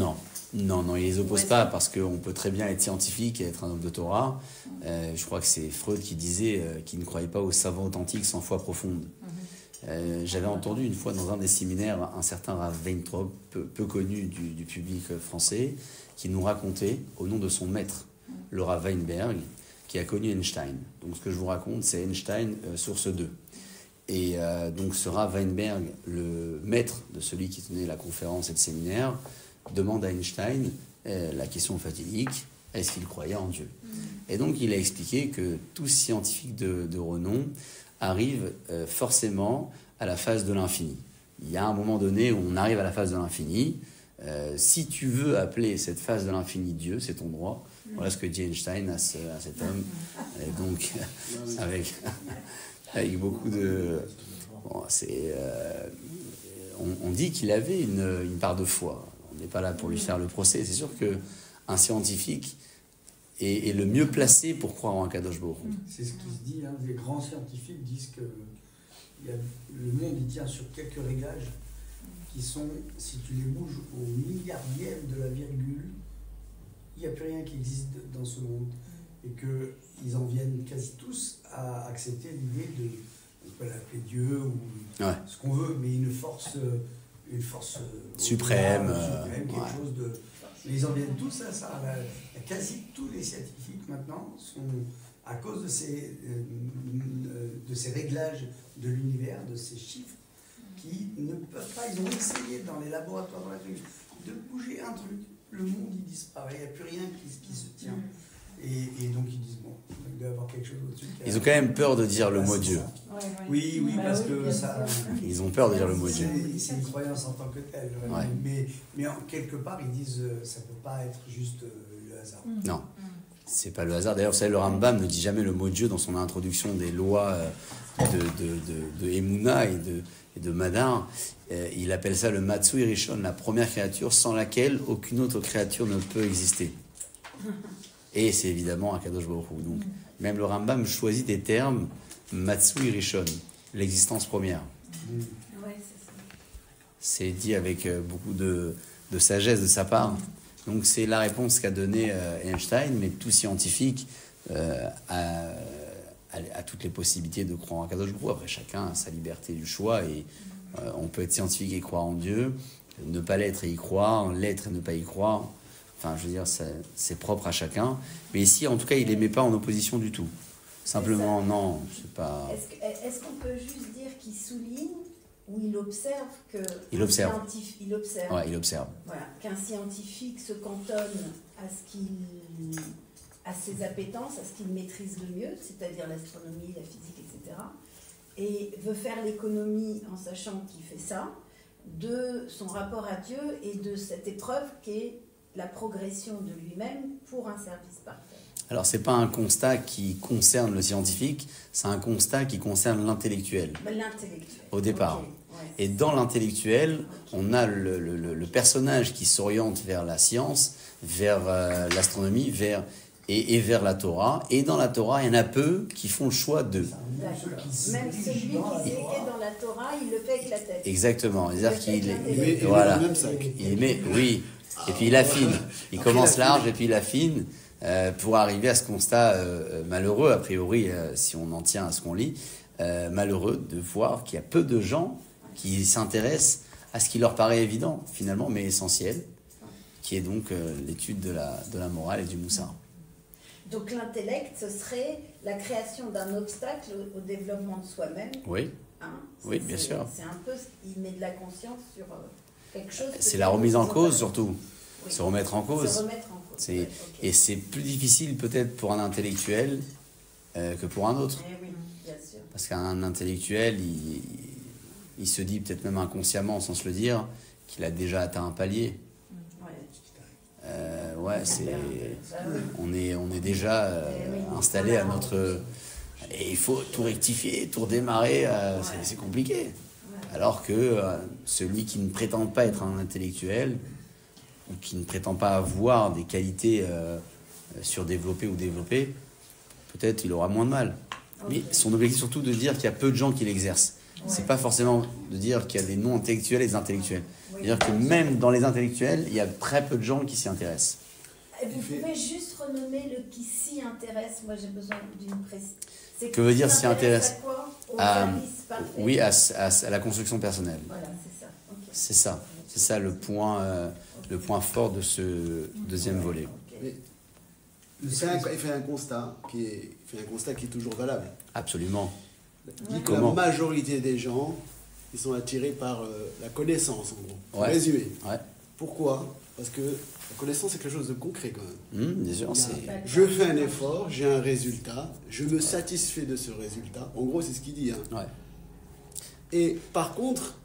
Non, il les oppose pas, parce qu'on peut très bien être scientifique et être un homme de Torah. Je crois que c'est Freud qui disait qu'il ne croyait pas aux savants authentiques sans foi profonde. J'avais entendu une fois dans un des séminaires un certain Rav Weintraub, peu connu du public français, qui nous racontait, au nom de son maître, le Rav Weinberg, qui a connu Einstein. Donc ce que je vous raconte, c'est Einstein source 2. Et donc ce Rav Weinberg, le maître de celui qui tenait la conférence et le séminaire, demande à Einstein la question fatidique, est-ce qu'il croyait en Dieu? Et donc il a expliqué que tout scientifique de renom arrive forcément à la phase de l'infini. Il y a un moment donné où on arrive à la phase de l'infini. Si tu veux appeler cette phase de l'infini Dieu, c'est ton droit. Voilà ce que dit Einstein à cet homme. Et donc, avec beaucoup de... Bon, on dit qu'il avait une part de foi. On n'est pas là pour lui faire le procès. C'est sûr qu'un scientifique est le mieux placé pour croire en un Kadosh Baruch Hu.
C'est ce qui se dit. Les grands scientifiques disent que le monde il tient sur quelques réglages qui sont, si tu les bouges au milliardième de la virgule, il n'y a plus rien qui existe dans ce monde. Et qu'ils en viennent quasi tous à accepter l'idée de, on peut l'appeler Dieu ou ce qu'on veut, mais une force
suprême,
quelque chose de... Ils en viennent tous à ça. Quasi tous les scientifiques maintenant sont, à cause de ces réglages de l'univers, de ces chiffres, qui ne peuvent pas, ils ont essayé dans les laboratoires, de bouger un truc, le monde il disparaît, il n'y a plus rien qui se tient. Et donc ils disent, bon, il doit y avoir quelque chose au-dessus.
Ils ont quand même peur de dire le mot Dieu.
Oui, parce que ça...
Ils ont peur de dire le mot Dieu.
C'est une croyance en tant que telle. Mais en quelque part, ils disent, ça ne peut pas être juste le hasard.
Non, c'est pas le hasard. D'ailleurs, vous savez, le Rambam ne dit jamais le mot Dieu dans son introduction des lois de Emouna et de Madar. Il appelle ça le Matsui Rishon, la première créature sans laquelle aucune autre créature ne peut exister. Et c'est évidemment un Kadosh Baruch Hu. Donc, même le Rambam choisit des termes Matsui Rishon, l'existence première. C'est dit avec beaucoup de sagesse de sa part. Donc c'est la réponse qu'a donnée Einstein, mais tout scientifique a toutes les possibilités de croire en Kadosh Baruch Hu. Après, chacun a sa liberté du choix, et on peut être scientifique et croire en Dieu, ne pas l'être et y croire, l'être et ne pas y croire. Enfin, je veux dire, c'est propre à chacun. Mais ici, en tout cas, il ne les met pas en opposition du tout. Simplement, non, c'est pas...
Est-ce qu'on peut juste dire qu'il souligne où il observe que
il observe.
Ouais,
il observe.
Voilà, qu'un scientifique se cantonne à ses appétences, à ce qu'il maîtrise le mieux, c'est-à-dire l'astronomie, la physique, etc. Et veut faire l'économie en sachant qu'il fait ça, de son rapport à Dieu et de cette épreuve qu'est la progression de lui-même pour un service parfait.
Alors, ce n'est pas un constat qui concerne le scientifique, c'est un constat qui concerne l'intellectuel.
L'intellectuel.
Au départ.
Okay. Ouais,
et dans l'intellectuel, on a le personnage qui s'oriente vers la science, vers l'astronomie, vers la Torah. Et dans la Torah, il y en a peu qui font le choix d'eux.
Même celui qui est dans la Torah, il le fait avec la tête.
Exactement. C'est-à-dire qu'il
voilà.
Il met, oui. Et puis il affine. Il commence large et puis il affine. Pour arriver à ce constat malheureux, a priori, si on en tient à ce qu'on lit, malheureux de voir qu'il y a peu de gens qui s'intéressent à ce qui leur paraît évident, finalement, mais essentiel, qui est donc l'étude de la morale et du moussard.
Donc l'intellect, ce serait la création d'un obstacle au développement de soi-même.
Oui,
hein,
oui, bien sûr.
C'est un peu, il met de la conscience sur quelque chose.
C'est la remise en cause, surtout. Oui. Se remettre en cause.
Se remettre en cause.
Okay. Et c'est plus difficile peut-être pour un intellectuel que pour un autre.
Oui, bien sûr.
Parce qu'un intellectuel, il se dit peut-être même inconsciemment, sans se le dire, qu'il a déjà atteint un palier. On est déjà installé à notre... Et il faut tout rectifier, tout redémarrer, c'est compliqué. Alors que celui qui ne prétend pas être un intellectuel, ou qui ne prétend pas avoir des qualités surdéveloppées ou développées, peut-être il aura moins de mal. Mais son objectif surtout de dire qu'il y a peu de gens qui l'exercent. C'est pas forcément de dire qu'il y a des non-intellectuels et des intellectuels. C'est-à-dire que même dans les intellectuels, il y a très peu de gens qui s'y intéressent.
Vous pouvez juste renommer le qui s'y intéresse. Moi, j'ai besoin d'une précision.
Que veut dire s'y intéresse? Oui, à
à
la construction personnelle.
Voilà, c'est ça. Okay.
C'est ça le point fort de ce deuxième volet.
Okay. Il fait un constat qui est toujours valable.
Absolument.
Il dit que la majorité des gens, ils sont attirés par la connaissance, en gros. Pour résumer.
Ouais.
Pourquoi? Parce que la connaissance, c'est quelque chose de concret, quand même.
Bien sûr,
je fais un effort, j'ai un résultat, je me satisfais de ce résultat. En gros, c'est ce qu'il dit. Hein.
Ouais.
Et par contre,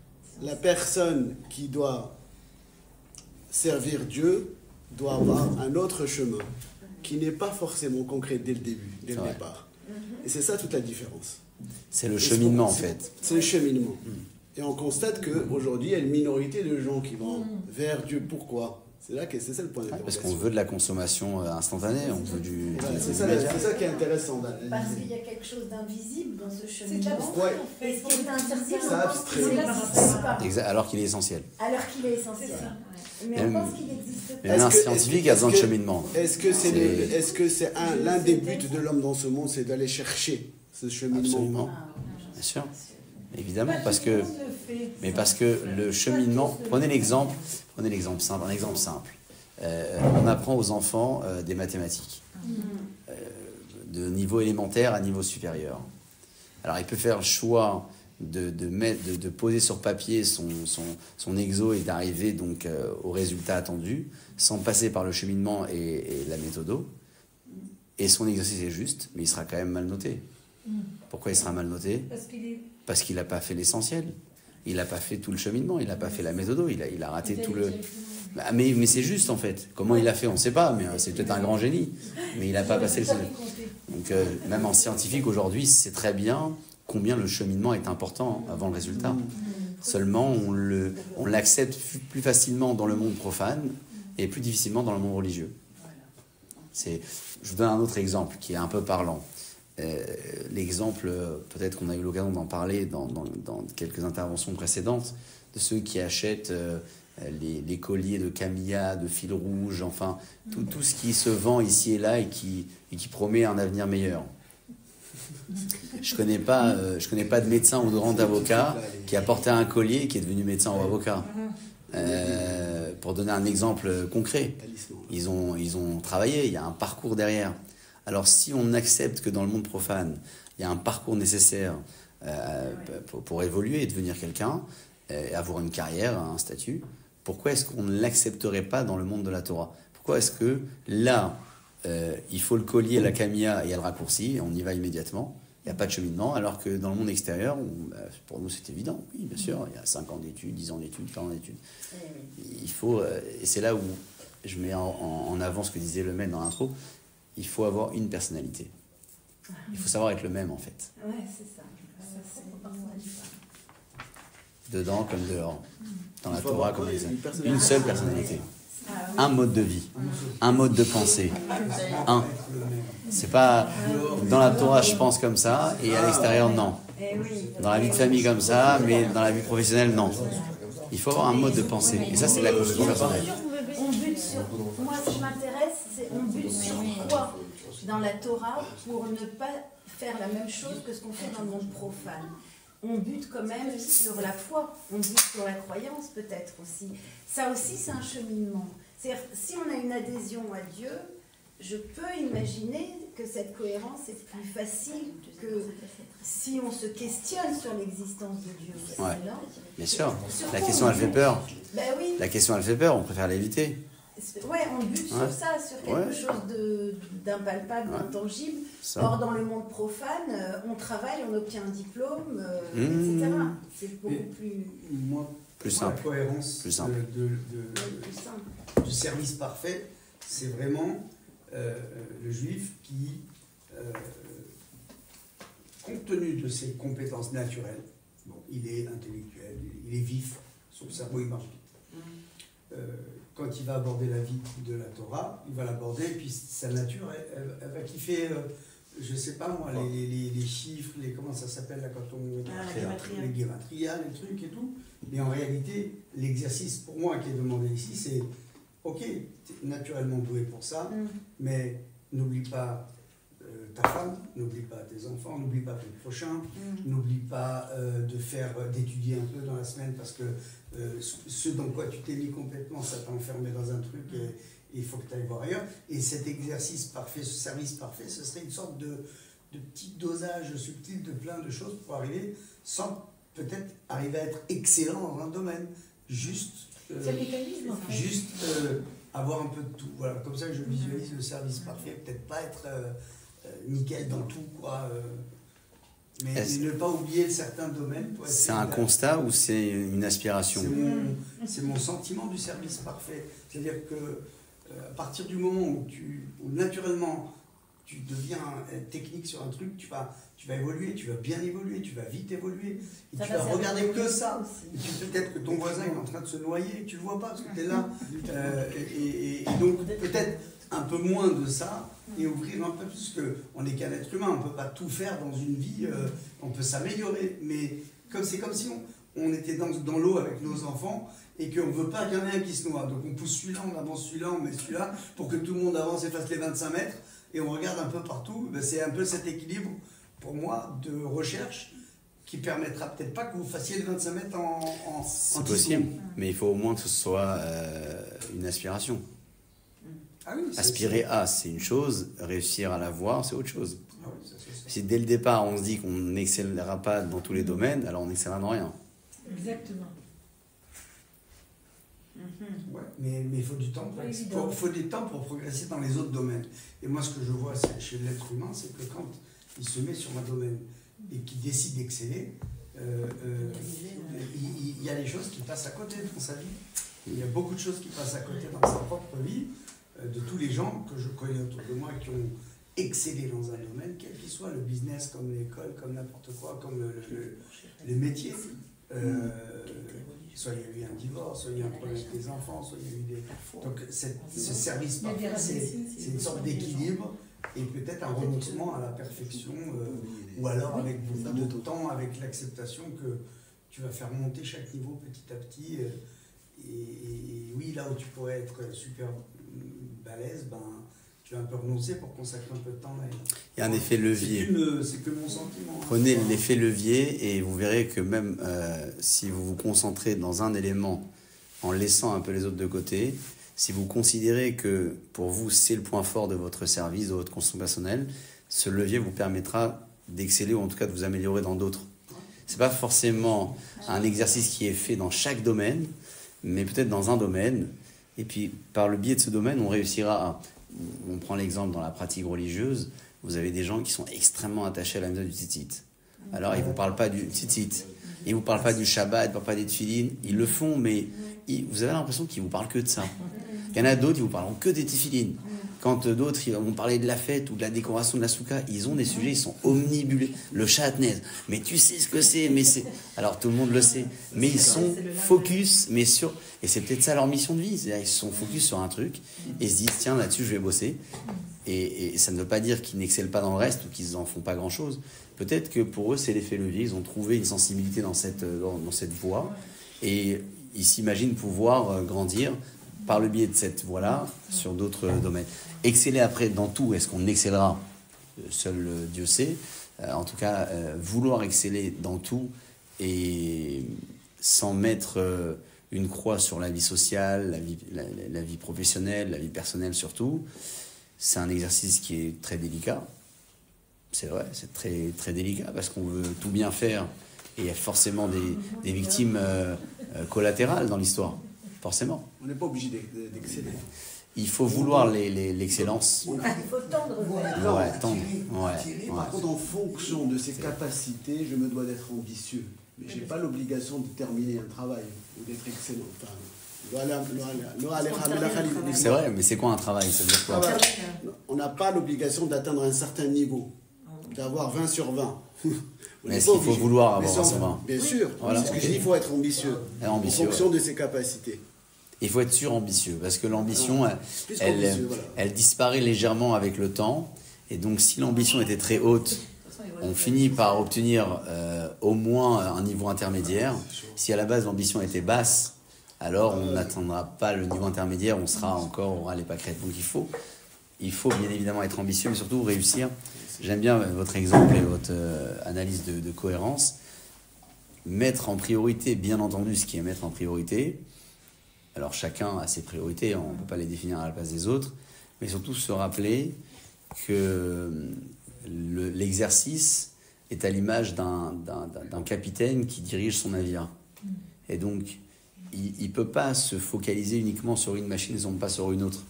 la personne qui doit servir Dieu doit avoir un autre chemin qui n'est pas forcément concret dès le début, dès le départ. Et c'est ça toute la différence.
C'est le cheminement, en fait.
C'est le cheminement. Et on constate qu'aujourd'hui, il y a une minorité de gens qui vont vers Dieu. Pourquoi? C'est ça le point d'interrogation.
Parce qu'on veut de la consommation instantanée, on veut du...
C'est ça qui est intéressant.
Parce qu'il y a quelque chose d'invisible dans ce cheminement.
Pourquoi?
Et ce qui est interdit,
c'est abstrait.
Alors qu'il est essentiel.
Alors qu'il est essentiel. Mais on pense qu'il existe pas.
Même un scientifique a besoin de cheminement.
Est-ce que c'est l'un des buts de l'homme dans ce monde, c'est d'aller chercher ce cheminement?
Absolument. Bien sûr. Évidemment, parce que le cheminement... Prenez l'exemple simple, un exemple simple. On apprend aux enfants des mathématiques, de niveau élémentaire à niveau supérieur. Alors, il peut faire le choix de poser sur papier son exo et d'arriver donc au résultat attendu, sans passer par le cheminement et la méthodo. Et son exercice est juste, mais il sera quand même mal noté. Pourquoi il sera mal noté? Parce qu'il n'a pas fait l'essentiel. Il n'a pas fait tout le cheminement, il n'a pas fait la méthodo, il a raté tout le... Mais c'est juste en fait. Comment il a fait, on ne sait pas, mais c'est peut-être un grand génie. Mais il n'a pas passé le... Donc même en scientifique aujourd'hui, c'est très bien combien le cheminement est important avant le résultat. Seulement, on l'accepte plus facilement dans le monde profane et plus difficilement dans le monde religieux. Je vous donne un autre exemple qui est un peu parlant. L'exemple, peut-être qu'on a eu l'occasion d'en parler dans quelques interventions précédentes, de ceux qui achètent les colliers de camilla, de fil rouge, enfin tout ce qui se vend ici et là et qui promet un avenir meilleur. Je connais pas de médecin ou de grand avocat qui a porté un collier et qui est devenu médecin ou avocat. Pour donner un exemple concret, ils ont travaillé, il y a un parcours derrière. Alors si on accepte que dans le monde profane, il y a un parcours nécessaire pour évoluer et devenir quelqu'un, et avoir une carrière, un statut. Pourquoi est-ce qu'on ne l'accepterait pas dans le monde de la Torah? Pourquoi est-ce que là, il faut le collier, la camilla, et il y a le raccourci, on y va immédiatement, il n'y a pas de cheminement, alors que dans le monde extérieur, pour nous c'est évident, oui bien sûr, il y a 5 ans d'études, 10 ans d'études, 40 ans d'études. Il faut, et c'est là où je mets en avant ce que disait Le Maître dans l'intro, il faut avoir une personnalité. Il faut savoir être le même en fait.
Ouais, c'est ça.
Dedans comme dehors. Dans la
Il faut
Torah
avoir
comme
quoi,
les
une personnalité?
une seule personnalité.
Ah, oui.
Un mode de vie, un mode de pensée. Un. C'est pas dans la Torah je pense comme ça et à l'extérieur non.
Eh oui.
Dans la vie de famille comme ça, mais dans la vie professionnelle non. Il faut avoir un mode de pensée. Et ça c'est de la construction personnelle.
On bute sur. Moi, ce qui m'intéresse, c'est on bute sur quoi dans la Torah pour ne pas faire la même chose que ce qu'on fait dans le monde profane. On bute quand même sur la foi, on bute sur la croyance peut-être aussi. Ça aussi, c'est un cheminement. C'est-à-dire, si on a une adhésion à Dieu, je peux imaginer que cette cohérence est plus facile que si on se questionne sur l'existence de Dieu.
Ouais.
Alors,
Bien sûr.
sur
La
quoi
question
on
elle fait
bute?
peur.
Ben oui.
La question elle fait peur, on préfère l'éviter.
Ouais, on bute sur ça, sur quelque chose d'impalpable, d'intangible.
Ça.
Or, dans le monde profane, on travaille, on obtient un diplôme, etc. C'est beaucoup plus
Moi,
Plus
pour moi,
simple.
la cohérence
Plus simple.
plus simple.
du service parfait, c'est vraiment le juif qui, compte tenu de ses compétences naturelles, bon, il est intellectuel, il est vif, son cerveau il marche vite. Quand il va aborder la vie de la Torah, il va l'aborder, et puis sa nature, elle va kiffer, je sais pas moi, les chiffres, comment ça s'appelle là quand on...
la guématria.
Les guématria, les trucs et tout. Mais en réalité, l'exercice pour moi qui est demandé ici, c'est, ok, tu es naturellement doué pour ça, mais n'oublie pas ta femme, n'oublie pas tes enfants, n'oublie pas tes prochains, n'oublie pas d'étudier un peu dans la semaine parce que ce dans quoi tu t'es mis complètement, ça t'a enfermé dans un truc et il faut que tu ailles voir ailleurs. Et cet exercice parfait, ce service parfait, ce serait une sorte de petit dosage subtil de plein de choses pour arriver, sans peut-être arriver à être excellent dans un domaine. Juste,
C'est le mécanisme, en fait.
juste avoir un peu de tout. Voilà, comme ça que je visualise le service parfait, peut-être pas être nickel dans tout, quoi. Mais ne pas oublier certains domaines.
C'est un constat ou c'est une aspiration?
C'est mon sentiment du service parfait. C'est-à-dire que à partir du moment où naturellement tu deviens technique sur un truc, tu vas évoluer, tu vas bien évoluer, tu vas vite évoluer. Et tu vas regarder que ça. Et peut-être que ton voisin est en train de se noyer et tu le vois pas parce que tu es là. Et donc peut-être un peu moins de ça et ouvrir un peu plus, qu'on n'est qu'un être humain, on ne peut pas tout faire dans une vie, on peut s'améliorer, mais c'est comme si on était dans l'eau avec nos enfants et qu'on ne veut pas qu'il y en ait un qui se noie. Donc on pousse celui-là, on avance celui-là, on met celui-là pour que tout le monde avance et fasse les 25 mètres et on regarde un peu partout. Ben, c'est un peu cet équilibre, pour moi, de recherche qui permettra peut-être pas que vous fassiez les 25 mètres en
C'est possible, mais il faut au moins que ce soit une aspiration.
Ah oui,
Aspirer à, c'est une chose, réussir à l'avoir, c'est autre chose.
Ah oui, ça.
Si dès le départ on se dit qu'on n'excellera pas dans tous les domaines, alors on n'excellera dans rien.
Exactement.
Ouais, mais il faut du temps faut du temps pour progresser dans les autres domaines. Et moi, ce que je vois chez l'être humain, c'est que quand il se met sur un domaine et qu'il décide d'exceller, il y a des choses qui passent à côté dans sa vie. Il y a beaucoup de choses qui passent à côté dans sa propre vie, de tous les gens que je connais autour de moi qui ont excellé dans un domaine, quel qu'il soit, le business, comme l'école, comme n'importe quoi, comme les métiers. Soit il y a eu un divorce, soit il y a eu un problème avec les enfants, soit il y a eu des... Donc ce service parfait, c'est une sorte d'équilibre et peut-être un renoncement à la perfection, ou alors avec beaucoup de temps, avec l'acceptation que tu vas faire monter chaque niveau petit à petit. Et oui, là où tu pourrais être super balèze, tu vas un peu renoncer pour consacrer un peu de temps là.
Il y a un effet levier.
C'est que mon sentiment.
Prenez l'effet levier et vous verrez que même si vous vous concentrez dans un élément en laissant un peu les autres de côté, si vous considérez que pour vous c'est le point fort de votre service, de votre construction personnelle, ce levier vous permettra d'exceller ou en tout cas de vous améliorer dans d'autres. C'est pas forcément un exercice qui est fait dans chaque domaine, mais peut-être dans un domaine. Et puis, par le biais de ce domaine, on réussira à... On prend l'exemple dans la pratique religieuse, vous avez des gens qui sont extrêmement attachés à la méthode du tzitzit. Alors, ils ne vous parlent pas du tzitzit, ils ne vous parlent pas du Shabbat, ils ne parlent pas des tefilines, ils le font, mais vous avez l'impression qu'ils ne vous parlent que de ça. Il y en a d'autres, ils vous parleront que des tefilines. Quand d'autres, ils vont parler de la fête ou de la décoration de la soukha, ils ont des sujets, ils sont omnibulés. Le chatnez, mais tu sais ce que c'est, mais c'est... Alors tout le monde le sait, mais ils sont focus, mais sur... Et c'est peut-être ça leur mission de vie, c'est-à-dire ils sont focus sur un truc, et ils se disent, tiens, là-dessus, je vais bosser. Et ça ne veut pas dire qu'ils n'excellent pas dans le reste ou qu'ils n'en font pas grand-chose. Peut-être que pour eux, c'est l'effet levier, ils ont trouvé une sensibilité dans cette voie, et ils s'imaginent pouvoir grandir par le biais de cette voie-là sur d'autres domaines. Exceller après dans tout, est-ce qu'on excellera? Seul Dieu sait. En tout cas, vouloir exceller dans tout et sans mettre une croix sur la vie sociale, la vie professionnelle, la vie personnelle surtout, c'est un exercice qui est très délicat. C'est vrai, c'est très, très délicat parce qu'on veut tout bien faire et il y a forcément des victimes collatérales dans l'histoire. Forcément.
On n'est pas obligé d'exceller.
Il faut vouloir l'excellence.
Il faut tendre vers.
Ouais, tendre. Ouais.
Par contre, en fonction de ses capacités, je me dois d'être ambitieux. Mais je n'ai pas l'obligation de terminer un travail ou d'être excellent.
C'est vrai, mais c'est quoi un travail? Ça veut dire quoi?
On n'a pas l'obligation d'atteindre un certain niveau, d'avoir 20 sur 20.
Mais est-ce qu'il faut vouloir avoir 20 sur 20?
Bien sûr,
voilà,
c'est ce que je dis, il faut être ambitieux, en fonction de ses capacités.
Il faut être surambitieux, parce que l'ambition, elle disparaît légèrement avec le temps. Et donc, si l'ambition était très haute, on finit par obtenir au moins un niveau intermédiaire. Si à la base, l'ambition était basse, alors on n'atteindra pas le niveau intermédiaire, on aura les pâquerettes. Donc, il faut bien évidemment être ambitieux, mais surtout réussir. J'aime bien votre exemple et votre analyse de cohérence. Mettre en priorité, bien entendu, ce qui est mettre en priorité. Alors chacun a ses priorités, on ne peut pas les définir à la place des autres, mais surtout se rappeler que l'exercice est à l'image d'un capitaine qui dirige son navire. Et donc, il ne peut pas se focaliser uniquement sur une machine et non pas sur une autre.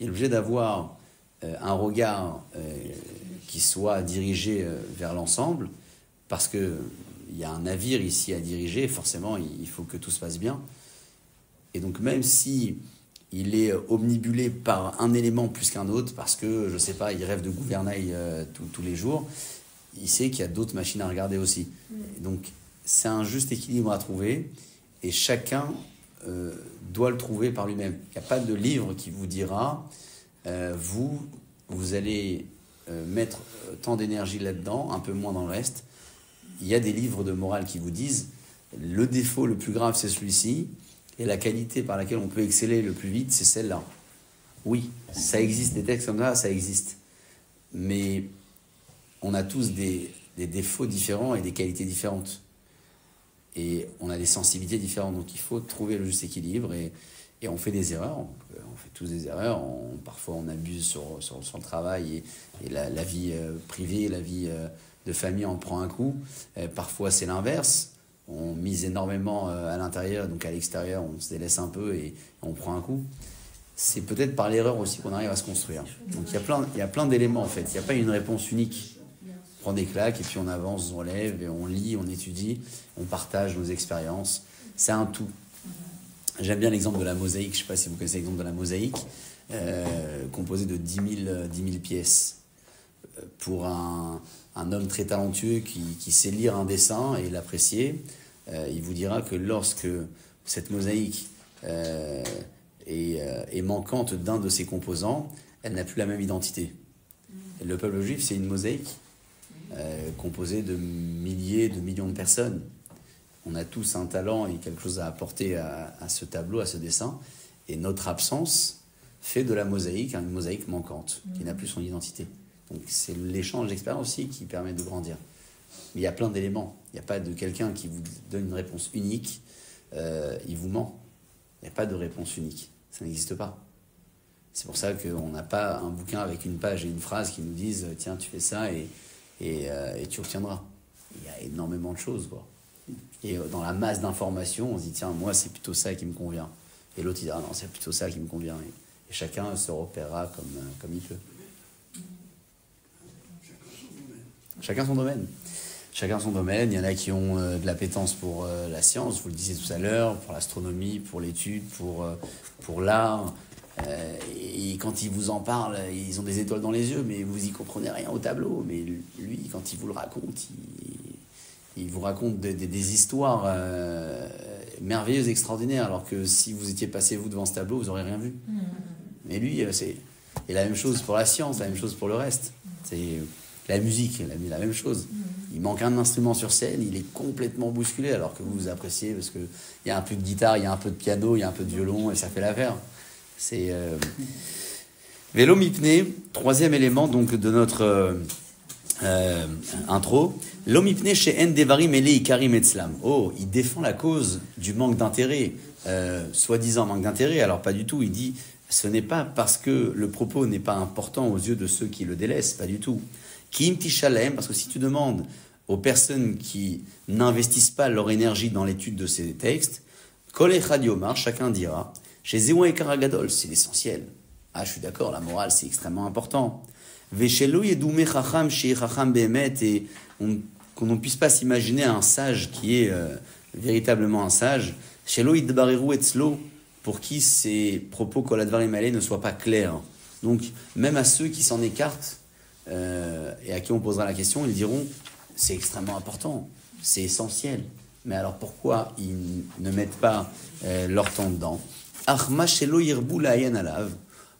Il est obligé d'avoir un regard qui soit dirigé vers l'ensemble, parce qu'il y a un navire ici à diriger, forcément il faut que tout se passe bien. Et donc même si il est omnibulé par un élément plus qu'un autre, parce que, je ne sais pas, il rêve de gouvernail tous les jours, il sait qu'il y a d'autres machines à regarder aussi. Et donc c'est un juste équilibre à trouver, et chacun doit le trouver par lui-même. Il n'y a pas de livre qui vous dira vous allez mettre tant d'énergie là-dedans, un peu moins dans le reste. Il y a des livres de morale qui vous disent le défaut le plus grave, c'est celui-ci, et la qualité par laquelle on peut exceller le plus vite, c'est celle-là. Oui, ça existe, des textes comme ça existe. Mais on a tous des défauts différents et des qualités différentes. Et on a des sensibilités différentes. Donc il faut trouver le juste équilibre. Et on fait des erreurs. On fait tous des erreurs. Parfois on abuse sur le travail. Et la vie privée, la vie de famille, on prend un coup. Parfois c'est l'inverse. On mise énormément à l'intérieur, donc à l'extérieur, on se délaisse un peu et on prend un coup. C'est peut-être par l'erreur aussi qu'on arrive à se construire. Donc il y a plein d'éléments en fait. Il n'y a pas une réponse unique. On prend des claques et puis on avance, on lève, et on lit, on étudie, on partage nos expériences. C'est un tout. J'aime bien l'exemple de la mosaïque. Je ne sais pas si vous connaissez l'exemple de la mosaïque, composée de 10 000 pièces. Pour un homme très talentueux qui sait lire un dessin et l'apprécier, il vous dira que lorsque cette mosaïque est manquante d'un de ses composants, elle n'a plus la même identité. Et le peuple juif, c'est une mosaïque composée de milliers, de millions de personnes. On a tous un talent et quelque chose à apporter à ce tableau, à ce dessin, et notre absence fait de la mosaïque une mosaïque manquante, qui n'a plus son identité. Donc c'est l'échange d'expérience aussi qui permet de grandir. Mais il y a plein d'éléments. Il n'y a pas de quelqu'un qui vous donne une réponse unique, il vous ment. Il n'y a pas de réponse unique. Ça n'existe pas. C'est pour ça qu'on n'a pas un bouquin avec une page et une phrase qui nous disent « Tiens, tu fais ça et tu obtiendras ». il y a énormément de choses, quoi. Et dans la masse d'informations, on se dit, tiens, moi, c'est plutôt ça qui me convient. Et l'autre, il dit, ah non, c'est plutôt ça qui me convient. Et chacun se repérera comme il peut. Chacun son domaine. Chacun son domaine. Il y en a qui ont de l'appétence pour la science, vous le disiez tout à l'heure, pour l'astronomie, pour l'étude, pour l'art. Et quand ils vous en parlent, ils ont des étoiles dans les yeux, mais vous y comprenez rien au tableau. Mais lui, quand il vous le raconte, il vous raconte des histoires merveilleuses, extraordinaires, alors que si vous étiez passé, vous, devant ce tableau, vous n'aurez rien vu. Mais lui, c'est... Et la même chose pour la science, la même chose pour le reste. C'est la musique, la même chose. Il manque un instrument sur scène, il est complètement bousculé, alors que vous appréciez, parce qu'il y a un peu de guitare, il y a un peu de piano, il y a un peu de violon, et ça fait l'affaire. C'est... Vélo Mipné, troisième élément donc de notre intro. L'omipné chez En Devarim Ele Ikarim Etzlam. Oh, il défend la cause du manque d'intérêt, soi-disant manque d'intérêt. Alors pas du tout, il dit ce n'est pas parce que le propos n'est pas important aux yeux de ceux qui le délaissent, pas du tout. Kim Tishalem, parce que si tu demandes aux personnes qui n'investissent pas leur énergie dans l'étude de ces textes, Kol Echad Yomar, chacun dira, chez Zéouan et Karagadol, c'est l'essentiel. Ah, je suis d'accord, la morale c'est extrêmement important. Veshelo Yedoumé Chacham Shei Chacham Behemet, et qu'on ne puisse pas s'imaginer un sage qui est véritablement un sage. Shelo Yidbareru Etzlo, pour qui ces propos Kol Advarim Aleh ne soient pas clairs. Donc, même à ceux qui s'en écartent, et à qui on posera la question, ils diront c'est extrêmement important, c'est essentiel. Mais alors pourquoi ils ne mettent pas leur temps dedans?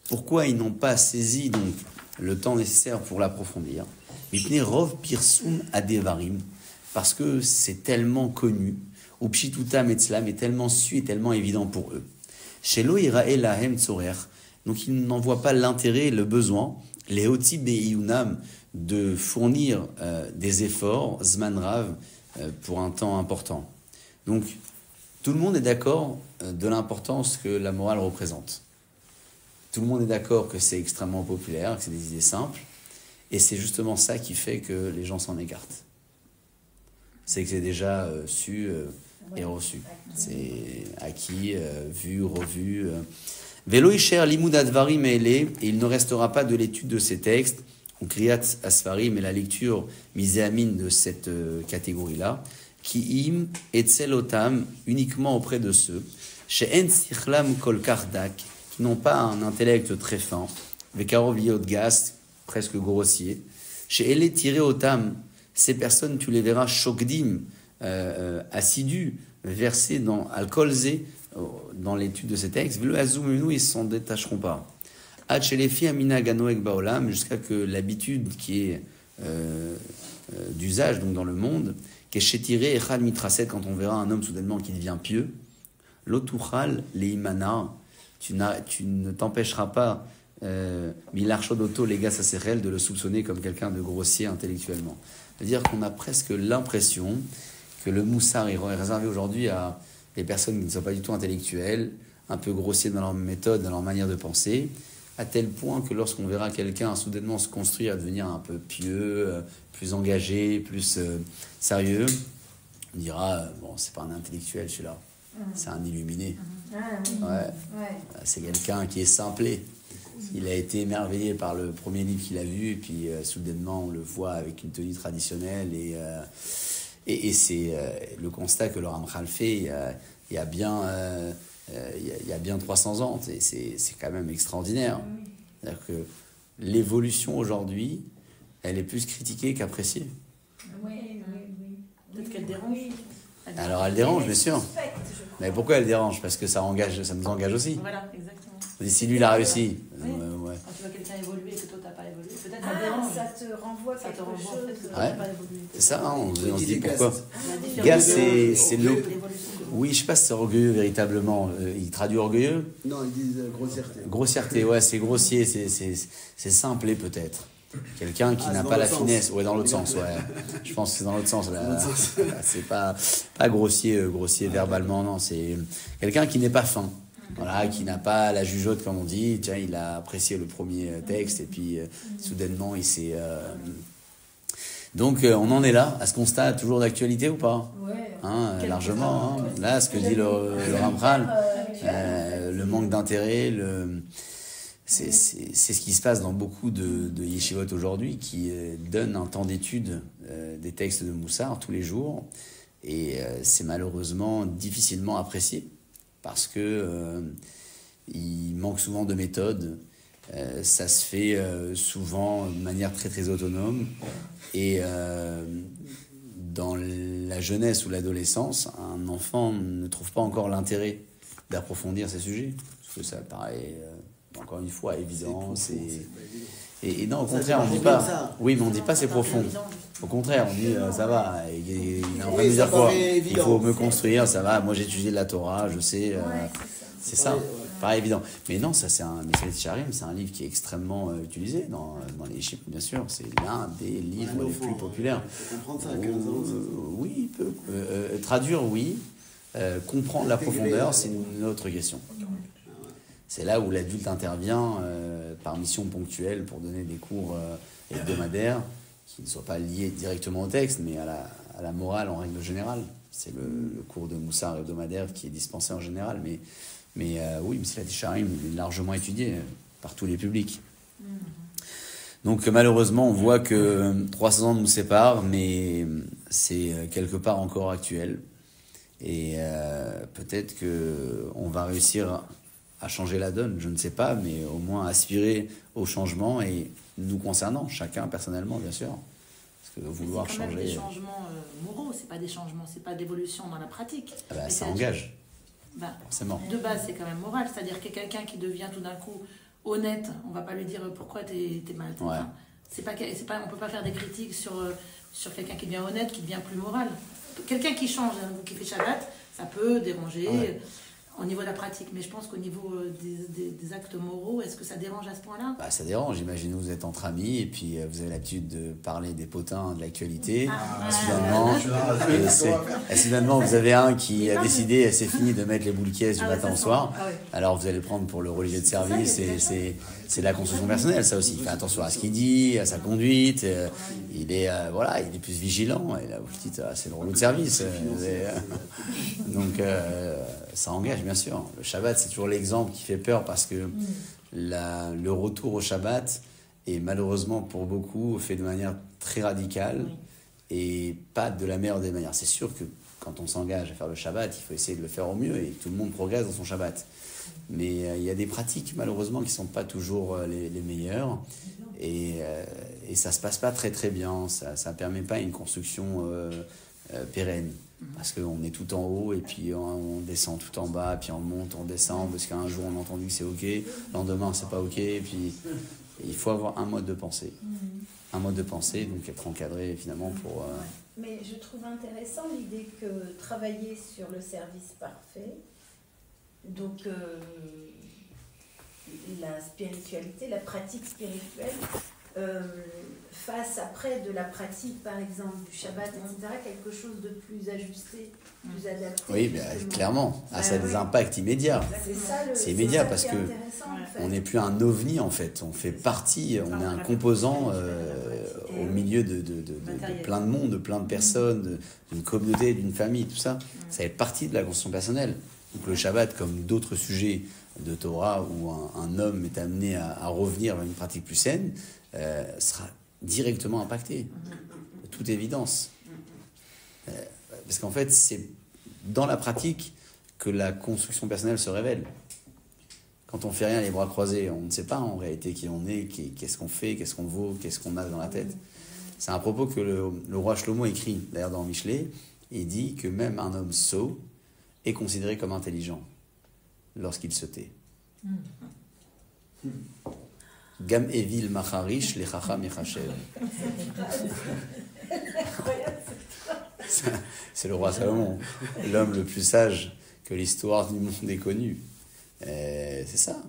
Pourquoi ils n'ont pas saisi donc le temps nécessaire pour l'approfondir? Parce que c'est tellement connu, ou pshituta metzlam est tellement su et tellement évident pour eux. Donc ils n'en voient pas l'intérêt, le besoin, les hoti be'iyunam, de fournir des efforts, zmanrav, pour un temps important. Donc, tout le monde est d'accord de l'importance que la morale représente. Tout le monde est d'accord que c'est extrêmement populaire, que c'est des idées simples, et c'est justement ça qui fait que les gens s'en écartent. C'est que c'est déjà su et reçu. C'est acquis, vu, revu. Velo isher limud advarim ele, et il ne restera pas de l'étude de ces textes, ou kriyat asfarim, et la lecture miséamine de cette catégorie-là, qui im etzel otam, uniquement auprès de ceux, chez en sichlam kol kardak, qui n'ont pas un intellect très fin, vekarov liot gas, presque grossier, chez ele tiré otam, ces personnes, tu les verras shokdim, assidus, versés dans al-kolze, dans l'étude de ces textes, ils ne s'en détacheront pas. Jusqu'à que l'habitude qui est d'usage donc dans le monde, qui est chétiré et chal mitraset, quand on verra un homme soudainement qui devient pieux, l'otuchal leimana, tu ne t'empêcheras pas milarchodoto legas aserel, de le soupçonner comme quelqu'un de grossier intellectuellement. C'est-à-dire qu'on a presque l'impression que le moussard est réservé aujourd'hui à les personnes qui ne sont pas du tout intellectuelles, un peu grossiers dans leur méthode, dans leur manière de penser, à tel point que lorsqu'on verra quelqu'un soudainement se construire, à devenir un peu pieux, plus engagé, plus sérieux, on dira, bon, c'est pas un intellectuel celui-là, c'est un illuminé. C'est quelqu'un qui est simplé. Il a été émerveillé par le premier livre qu'il a vu, et puis soudainement on le voit avec une tenue traditionnelle, et c'est le constat que le Ramchal fait il y a bien 300 ans. C'est quand même extraordinaire. C'est-à-dire que l'évolution aujourd'hui, elle est plus critiquée qu'appréciée.
Oui.
Peut-être qu'elle dérange.
Alors elle dérange, bien sûr. Mais pourquoi elle dérange? Parce que ça nous engage aussi.
Voilà, exactement.
Et si lui il a réussi,
Oui. Quand tu vois quelqu'un évoluer et que toi t'as pas évolué, peut-être ça
Ah,
dérange.
ça te renvoie
Ça te
quelque
renvoie en
chose.
fait que
Ouais.
t'as pas évolué.
c'est ça, hein, on se dit
Il est
pourquoi.
La
Gars,
différence
c'est
de
l'eau.
l'évolution de l'eau.
Oui, je sais pas si c'est orgueilleux véritablement. Il traduit orgueilleux.
Non, ils disent grossièreté.
Grossièreté, ouais, c'est grossier, c'est simplé peut-être. Quelqu'un qui n'a
dans
pas la
l'autre sens.
finesse. Ouais, dans l'autre sens, ouais. Je pense que c'est dans l'autre sens. Là.
Dans l'autre sens.
C'est pas grossier verbalement, non. C'est quelqu'un qui n'est pas fin. Voilà, qui n'a pas la jugeote, comme on dit. Tiens, il a apprécié le premier texte, et puis soudainement, il s'est Donc on en est là, à ce constat toujours d'actualité ou pas?
Ouais.
Largement. Là, ce que dit le Ramchal, le manque d'intérêt, c'est ce qui se passe dans beaucoup de yeshivot aujourd'hui, qui donnent un temps d'étude des textes de Moussar tous les jours. Et c'est malheureusement difficilement apprécié parce que il manque souvent de méthode. Ça se fait souvent de manière très très autonome. Et dans la jeunesse ou l'adolescence, un enfant ne trouve pas encore l'intérêt d'approfondir ces sujets. Parce que ça paraît, encore une fois, évident. Et non, au contraire, on ne dit pas. Oui, mais on ne dit pas c'est profond. Au contraire, on dit ça va. Il est en train de dire quoi? Il faut me construire, ça va. Moi, j'ai étudié la Torah, je sais. C'est ça. Pas évident. Mais non, ça c'est un Meselet Yesharim, c'est un livre qui est extrêmement utilisé dans les chiffres, bien sûr. C'est l'un des livres les plus populaires.
Il faut comprendre ça à 15 ans.
Oui, il peut. Traduire, oui. Comprendre la profondeur, c'est une autre question. C'est là où l'adulte intervient par mission ponctuelle pour donner des cours hebdomadaires qui ne soient pas liés directement au texte, mais à la morale en règle générale. C'est le cours de Moussar hebdomadaire qui est dispensé en général, mais oui, Meselet Yesharim, il est largement étudié par tous les publics. Donc malheureusement, on voit que 300 ans nous séparent, mais c'est quelque part encore actuel. Et peut-être qu'on va réussir à changer la donne, je ne sais pas, mais au moins aspirer au changement et nous concernant, chacun personnellement, bien sûr. Parce que vouloir changer...
C'est quand même des changements moraux, c'est pas des changements, c'est pas d'évolution dans la pratique.
Ça engage. Forcément.
De base, c'est quand même moral, c'est-à-dire que quelqu'un qui devient tout d'un coup honnête, on va pas lui dire pourquoi t'es mal.
Ouais.
Enfin, on peut pas faire des critiques sur quelqu'un qui devient honnête, qui devient plus moral. Quelqu'un qui change, qui fait Shabbat, ça peut déranger au niveau de la pratique, mais je pense qu'au niveau des actes moraux, est-ce que ça dérange à ce point-là?
Ça dérange. Imaginez, vous êtes entre amis et puis vous avez l'habitude de parler des potins de l'actualité. Soudainement, vous avez un qui a décidé, c'est fini de mettre les boules caisses du matin au soir. Alors vous allez le prendre pour le religieux de service. C'est de la construction personnelle, ça aussi. Il fait attention à ce qu'il dit, à sa conduite. Il est plus vigilant. Et là, vous dites, c'est le religieux de service. Donc ça engage, bien sûr. Le Shabbat, c'est toujours l'exemple qui fait peur parce que le retour au Shabbat est malheureusement pour beaucoup fait de manière très radicale et pas de la meilleure des manières. C'est sûr que quand on s'engage à faire le Shabbat, il faut essayer de le faire au mieux et tout le monde progresse dans son Shabbat. Mais il y a des pratiques malheureusement qui ne sont pas toujours les meilleures et ça ne se passe pas très très bien. Ça ne permet pas une construction pérenne. Parce qu'on est tout en haut et puis on descend tout en bas, puis on monte, on descend, parce qu'un jour on a entendu que c'est ok, le lendemain c'est pas ok, et puis il faut avoir un mode de pensée. Un mode de pensée, donc être encadré finalement pour...
Mais je trouve intéressant l'idée que travailler sur le service parfait, donc la spiritualité, la pratique spirituelle, face après de la pratique, par exemple, du Shabbat, etc., quelque chose de plus ajusté, plus adapté.
Oui, clairement. Ça a des impacts immédiats. C'est immédiat parce que on n'est plus un ovni, en fait. On fait partie, on est un composant au milieu de plein de monde, de plein de personnes, d'une communauté, d'une famille, tout ça. Ça fait partie de la construction personnelle. Donc le Shabbat, comme d'autres sujets de Torah où un homme est amené à revenir vers une pratique plus saine, sera directement impacté, de toute évidence. Parce qu'en fait, c'est dans la pratique que la construction personnelle se révèle. Quand on fait rien les bras croisés, on ne sait pas en réalité qui on est, qu'est-ce qu'on fait, qu'est-ce qu'on vaut, qu'est-ce qu'on a dans la tête. C'est un propos que le roi Shlomo écrit, d'ailleurs dans Michelet, il dit que même un homme sot est considéré comme intelligent lorsqu'il se tait. Gam evil macharish le chacham yachashev. C'est le roi Salomon, l'homme le plus sage que l'histoire du monde ait connu. C'est ça.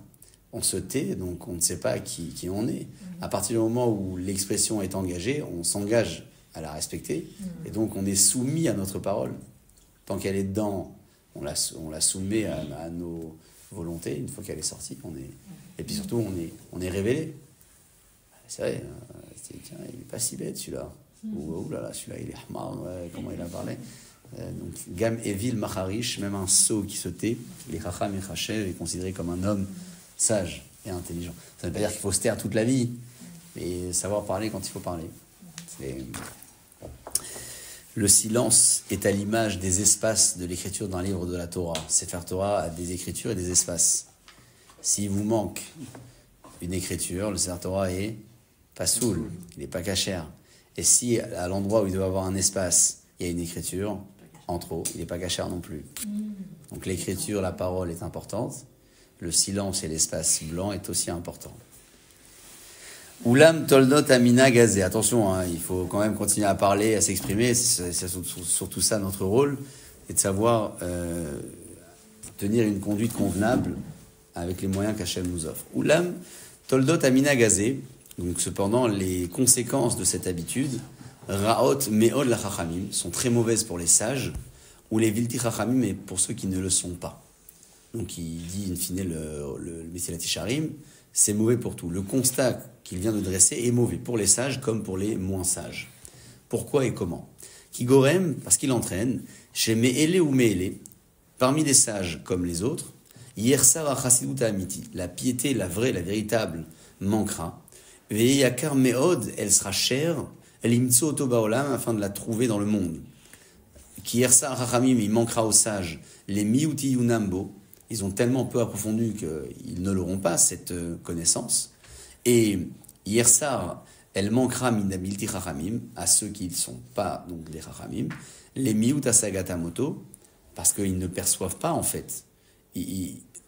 On se tait, donc on ne sait pas qui on est. À partir du moment où l'expression est engagée, on s'engage à la respecter, et donc on est soumis à notre parole. Tant qu'elle est dedans, on la soumet à nos volontés. Une fois qu'elle est sortie, et puis surtout on est révélé. C'est vrai, tiens, il n'est pas si bête celui-là. Oh là là, celui-là, il est hamar, comment il a parlé. Donc, Gam Evil Macharish, même un sot qui se tait, les Chacham et Chachev est considéré comme un homme sage et intelligent. Ça ne veut pas dire qu'il faut se taire toute la vie, mais savoir parler quand il faut parler. Le silence est à l'image des espaces de l'écriture d'un livre de la Torah. Sefer Torah a des écritures et des espaces. S'il vous manque une écriture, le Sefer Torah est pas soul, il n'est pas cachère. Et si à l'endroit où il doit avoir un espace, il y a une écriture, en trop, il n'est pas cachère non plus. Donc l'écriture, la parole est importante. Le silence et l'espace blanc est aussi important. Oulam toldot amina gazé. Attention, hein, il faut quand même continuer à parler, à s'exprimer. C'est surtout ça notre rôle, et de savoir tenir une conduite convenable avec les moyens qu'Hachem nous offre. Oulam toldot amina gazé. Donc cependant, les conséquences de cette habitude, raot meod la chachamim, sont très mauvaises pour les sages, ou les vilti chachamim, et pour ceux qui ne le sont pas. Donc il dit in fine le Mesilat Yesharim, c'est mauvais pour tout. Le constat qu'il vient de dresser est mauvais pour les sages comme pour les moins sages. Pourquoi et comment? Kigorem, parce qu'il entraîne, chez Me'ele ou Me'ele, parmi les sages comme les autres, Yersar Chasidut Amiti, la piété, la vraie, la véritable, manquera. Ve'yakar Me'od, elle sera chère, Limtso Oto Baolam, afin de la trouver dans le monde. Yersar Chachamim, il manquera aux sages, les Miuti Yunambo, ils ont tellement peu approfondi qu'ils ne l'auront pas, cette connaissance. Et Yersar, elle manquera minabilti chachamim, à ceux qui ne sont pas donc des chachamim, les miut asagatamoto, parce qu'ils ne perçoivent pas en fait.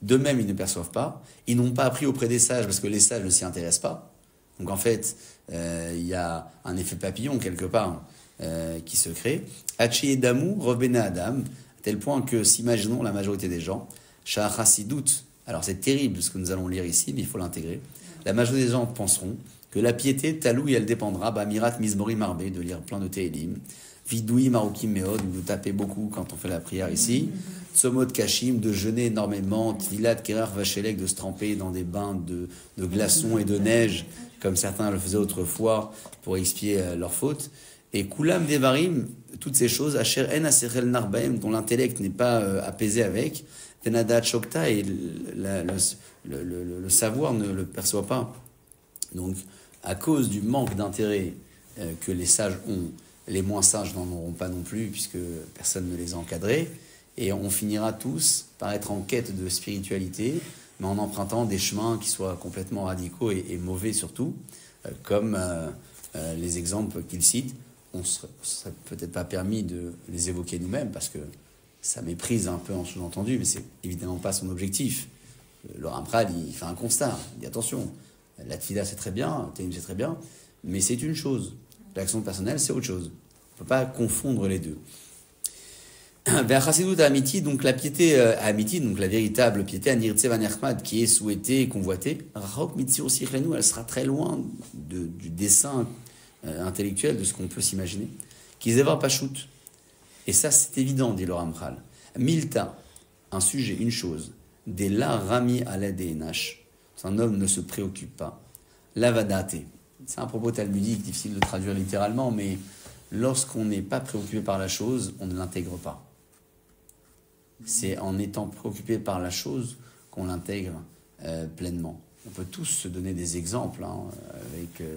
D'eux-mêmes, ils ne perçoivent pas. Ils n'ont pas appris auprès des sages, parce que les sages ne s'y intéressent pas. Donc en fait, il y a un effet papillon quelque part qui se crée. Hachi Edamu, Rovbena Adam, à tel point que, s'imaginons la majorité des gens, Sha'achasidut, alors c'est terrible ce que nous allons lire ici, mais il faut l'intégrer. La majorité des gens penseront que la piété, talou, elle dépendra, mirat mizmori marbe, de lire plein de télim, vidoui maroukim meod, vous tapez beaucoup quand on fait la prière ici, tsomot kashim, de jeûner énormément, tilat kerar vachelek, de se tremper dans des bains de glaçons et de neige, comme certains le faisaient autrefois pour expier leurs fautes, et kulam devarim, toutes ces choses, asher en aserel narbaem, dont l'intellect n'est pas apaisé avec, Tenadat Shokta, et le savoir ne le perçoit pas. Donc, à cause du manque d'intérêt que les sages ont, les moins sages n'en auront pas non plus, puisque personne ne les a encadrés, et on finira tous par être en quête de spiritualité, mais en empruntant des chemins qui soient complètement radicaux et mauvais surtout, comme les exemples qu'il cite. On ne serait peut-être pas permis de les évoquer nous-mêmes, parce que ça méprise un peu en sous-entendu, mais c'est évidemment pas son objectif. Le Ramchal, il fait un constat. Il dit attention, la tfila c'est très bien, le télim c'est très bien, mais c'est une chose. L'action personnelle c'est autre chose. On ne peut pas confondre les deux. Vers Chassidut Amiti, donc la piété Amiti, donc la véritable piété Anirtse Van Echmad, qui est souhaitée et convoitée, Rahok Mitzir Sichlenu, elle sera très loin du dessin intellectuel de ce qu'on peut s'imaginer. Kizevar Pashut. Et ça, c'est évident, dit le Ramchal. Milta, un sujet, une chose. Des la rami ala denash. Un homme ne se préoccupe pas. Lavadate. C'est un propos talmudique, difficile de traduire littéralement, mais lorsqu'on n'est pas préoccupé par la chose, on ne l'intègre pas. C'est en étant préoccupé par la chose qu'on l'intègre pleinement. On peut tous se donner des exemples avec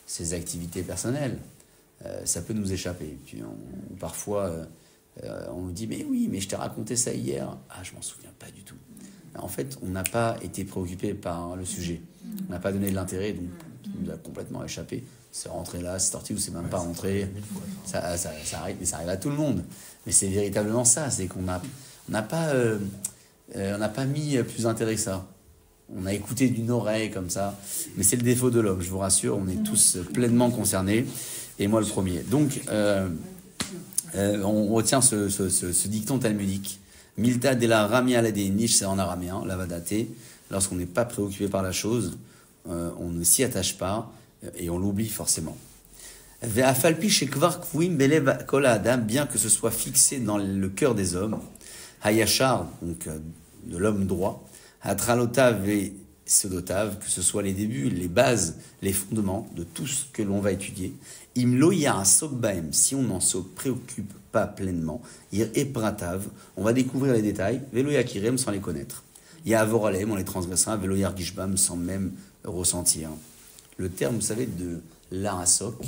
ses activités personnelles. Ça peut nous échapper. Puis parfois, on nous dit « Mais oui, mais je t'ai raconté ça hier. » Ah, je m'en souviens pas du tout. En fait, on n'a pas été préoccupé par le sujet. On n'a pas donné de l'intérêt, donc il nous a complètement échappé. C'est rentré là, c'est sorti ou c'est même pas rentré. Ça arrive, mais ça arrive à tout le monde. Mais c'est véritablement ça, c'est qu'on n'a pas mis plus d'intérêt que ça. On a écouté d'une oreille comme ça. Mais c'est le défaut de l'homme, je vous rassure, on est tous pleinement concernés. Et moi le premier. Donc, on retient ce dicton talmudique. Milta de la ramia la niche, c'est en araméen, lavadate. Lorsqu'on n'est pas préoccupé par la chose, on ne s'y attache pas et on l'oublie forcément. Bien que ce soit fixé dans le cœur des hommes, hayachar, donc de l'homme droit, hatralota ve Sodotav, que ce soit les débuts, les bases, les fondements de tout ce que l'on va étudier. Imlo yarasok baem, si on n'en se préoccupe pas pleinement, ir epratav, on va découvrir les détails, velo yakirem sans les connaître. Yavoralem, on les transgressera, velo yargishbam sans même ressentir. Le terme, vous savez, de l'arasok,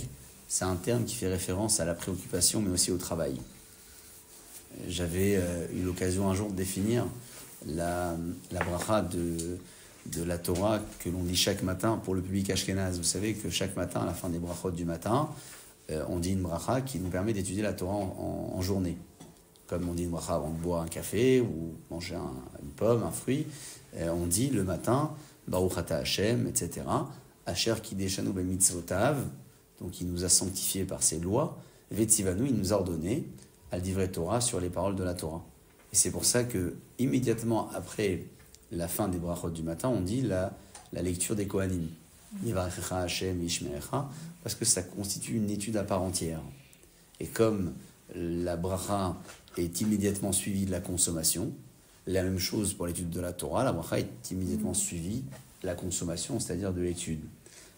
c'est un terme qui fait référence à la préoccupation, mais aussi au travail. J'avais eu l'occasion un jour de définir la bracha de la Torah que l'on dit chaque matin pour le public ashkénaze. Vous savez que chaque matin, à la fin des brachot du matin, on dit une bracha qui nous permet d'étudier la Torah en journée. Comme on dit une bracha avant de boire un café ou manger une pomme, un fruit, on dit le matin Baruch ata Hashem, etc. Asher kideshanu b'mitzvotav, donc il nous a sanctifiés par ses lois. Vetzivanu, il nous a ordonné al divrei Torah sur les paroles de la Torah. Et c'est pour ça que immédiatement après la fin des brachot du matin, on dit la lecture des Kohanim. Yivarechecha Hashem Yishmerecha, parce que ça constitue une étude à part entière. Et comme la bracha est immédiatement suivie de la consommation, la même chose pour l'étude de la Torah, la bracha est immédiatement suivie de la consommation, c'est-à-dire de l'étude.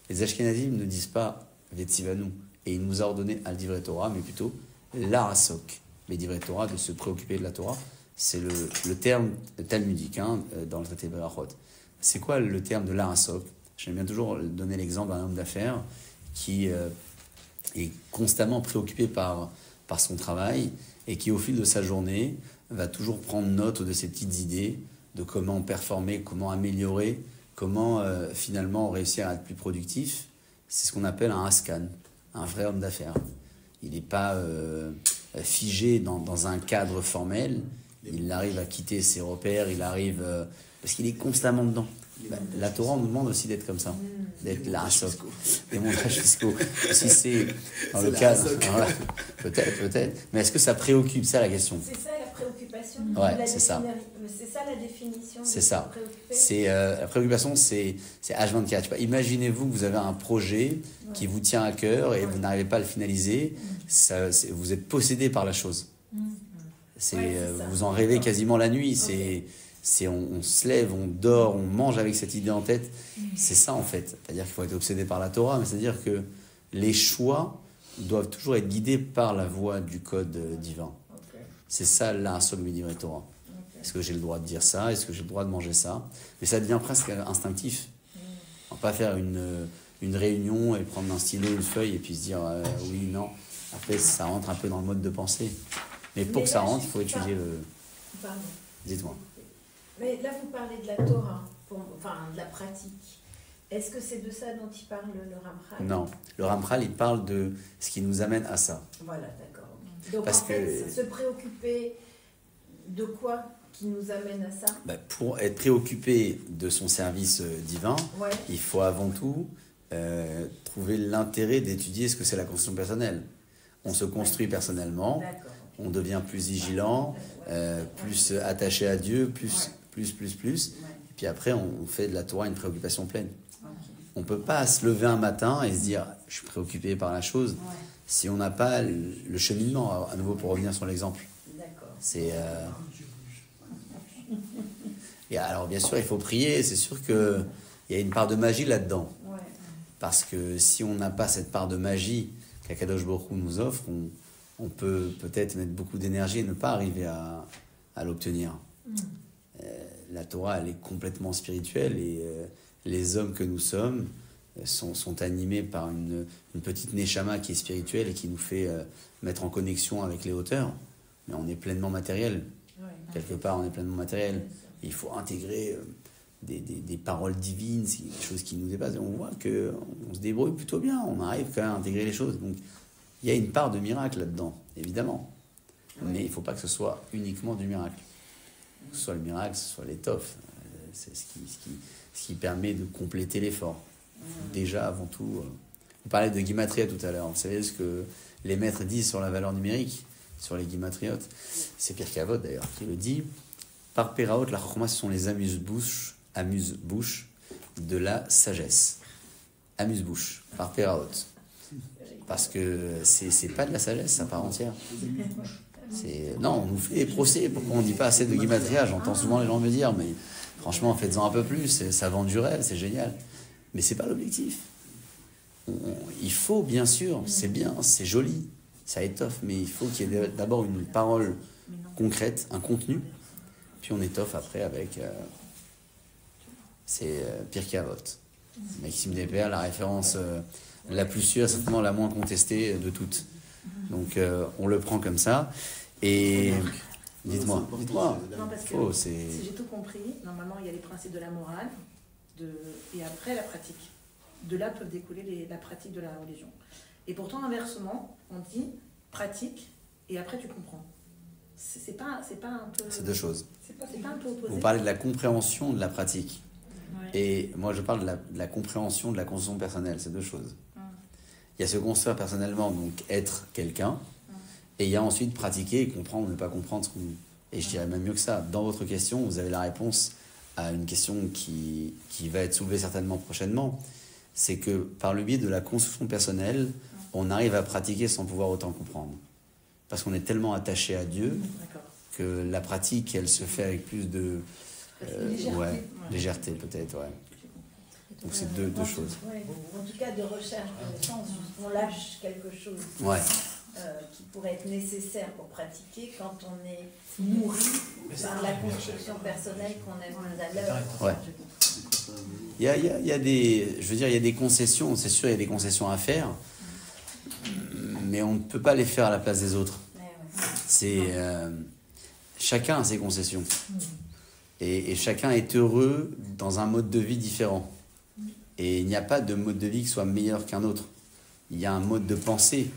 Les Ashkenazim ne disent pas Vetzivanu, et il nous a ordonné al divrei Torah, mais plutôt l'arasok, les divrei Torah, de se préoccuper de la Torah. C'est le terme talmudique dans le traité Berachot. C'est quoi le terme de l'arasok? J'aime bien toujours donner l'exemple d'un homme d'affaires qui est constamment préoccupé par son travail et qui, au fil de sa journée, va toujours prendre note de ses petites idées, de comment performer, comment améliorer, comment finalement réussir à être plus productif. C'est ce qu'on appelle un askan, un vrai homme d'affaires. Il n'est pas figé dans un cadre formel. Il arrive à quitter ses repères, il arrive... parce qu'il est constamment dedans. La Torah, on nous demande aussi d'être comme ça, d'être l'arasok, des montages fiscaux. Si c'est dans le cadre... Voilà, peut-être. Mais est-ce que ça préoccupe? C'est ça la question.
C'est ça la préoccupation.
Ouais, c'est ça.
C'est ça la définition.
C'est ça. La préoccupation, c'est H24. Je sais pas, imaginez-vous que vous avez un projet qui vous tient à cœur et vous n'arrivez pas à le finaliser. Vous êtes possédé par la chose. Vous en rêvez quasiment la nuit. On se lève, on dort, on mange avec cette idée en tête. C'est ça en fait. C'est-à-dire qu'il faut être obsédé par la Torah, mais c'est-à-dire que les choix doivent toujours être guidés par la voie du code divin. C'est ça l'arasok b'divrei Torah. Est-ce que j'ai le droit de dire ça? Est-ce que j'ai le droit de manger ça? Mais ça devient presque instinctif. On ne va pas faire une réunion et prendre un stylo, une feuille et puis se dire oui, non. Après, ça rentre un peu dans le mode de pensée. Mais pour que ça rentre, il faut étudier le...
Pardon.
Dites-moi.
Mais là, vous parlez de la Torah, de la pratique. Est-ce que c'est de ça dont il parle le Ramchal?
Non. Le Ramchal, il parle de ce qui nous amène à ça.
Voilà, d'accord. Donc
Parce
en fait, se préoccuper de quoi qui nous amène à ça?
Pour être préoccupé de son service divin, il faut avant tout trouver l'intérêt d'étudier ce que c'est la construction personnelle. On se construit personnellement, on devient plus vigilant, plus attaché à Dieu, plus. Et puis après, on fait de la Torah une préoccupation pleine. On ne peut pas se lever un matin et se dire « je suis préoccupé par la chose » si on n'a pas le cheminement, à nouveau pour revenir sur l'exemple. C'est... Et alors bien sûr, il faut prier, c'est sûr qu'il y a une part de magie là-dedans. Parce que si on n'a pas cette part de magie qu'Akadosh Baruch Hu nous offre, on peut peut-être mettre beaucoup d'énergie et ne pas arriver à l'obtenir. La Torah, elle est complètement spirituelle et les hommes que nous sommes sont animés par une petite neshama qui est spirituelle et qui nous fait mettre en connexion avec les hauteurs. Mais on est pleinement matériel. Quelque part, on est pleinement matériel. Et il faut intégrer des paroles divines, des choses qui nous dépassent. Et on voit qu'on se débrouille plutôt bien. On arrive quand même à intégrer les choses. Donc, il y a une part de miracle là-dedans, évidemment. Mais il ne faut pas que ce soit uniquement du miracle. Que ce soit le miracle, que ce soit l'étoffe. C'est ce qui permet de compléter l'effort. Déjà, avant tout... On parlait de Gimatria tout à l'heure. Vous savez ce que les maîtres disent sur la valeur numérique, sur les Gimatriotes? C'est Pierre Cavot, d'ailleurs, qui le dit. Par Péraot, la Chokhma, ce sont les amuse-bouches de la sagesse. Amuse-bouche, par Péraot. Parce que c'est pas de la sagesse à part entière. Non, on nous fait des procès. Pourquoi on ne dit pas assez de Gimatria? J'entends souvent les gens me dire, mais Franchement, faites-en un peu plus, ça vend du rêve, c'est génial. Mais c'est pas l'objectif. Il faut, bien sûr, c'est bien, c'est joli, ça étoffe, mais il faut qu'il y ait d'abord une parole concrète, un contenu, puis on étoffe après avec... c'est Pirkei Avot. Maxime Despères, la référence la plus sûre, certainement la moins contestée de toutes. Donc on le prend comme ça. Et dites-moi.
Non, parce que si j'ai tout compris, normalement il y a les principes de la morale et après la pratique. De là peuvent découler la pratique de la religion. Et pourtant, inversement, on dit pratique et après tu comprends. C'est pas un peu...
C'est deux choses.
C'est pas un peu opposé.
Vous parlez de la compréhension de la pratique.
Ouais.
Et moi, je parle de la compréhension de la construction personnelle. C'est deux choses. Il y a se construire personnellement, donc être quelqu'un. Et il y a ensuite pratiquer et comprendre ou ne pas comprendre ce qu'on dit. Et je dirais même mieux que ça. Dans votre question, vous avez la réponse à une question qui va être soulevée certainement prochainement. C'est que par le biais de la construction personnelle, on arrive à pratiquer sans pouvoir autant comprendre. Parce qu'on est tellement attaché à Dieu que la pratique, elle se fait avec plus de légèreté peut-être. Ouais. Donc c'est deux choses.
Ouais, en tout cas, de recherche de sens, on lâche quelque chose qui pourrait être nécessaire pour pratiquer quand on est nourri par la construction personnelle qu'on a mise à l'œuvre.
Ouais. Il y a des concessions, c'est sûr, il y a des concessions à faire, mais on ne peut pas les faire à la place des autres. C'est chacun a ses concessions et chacun est heureux dans un mode de vie différent. Et il n'y a pas de mode de vie qui soit meilleur qu'un autre. Il y a un mode de pensée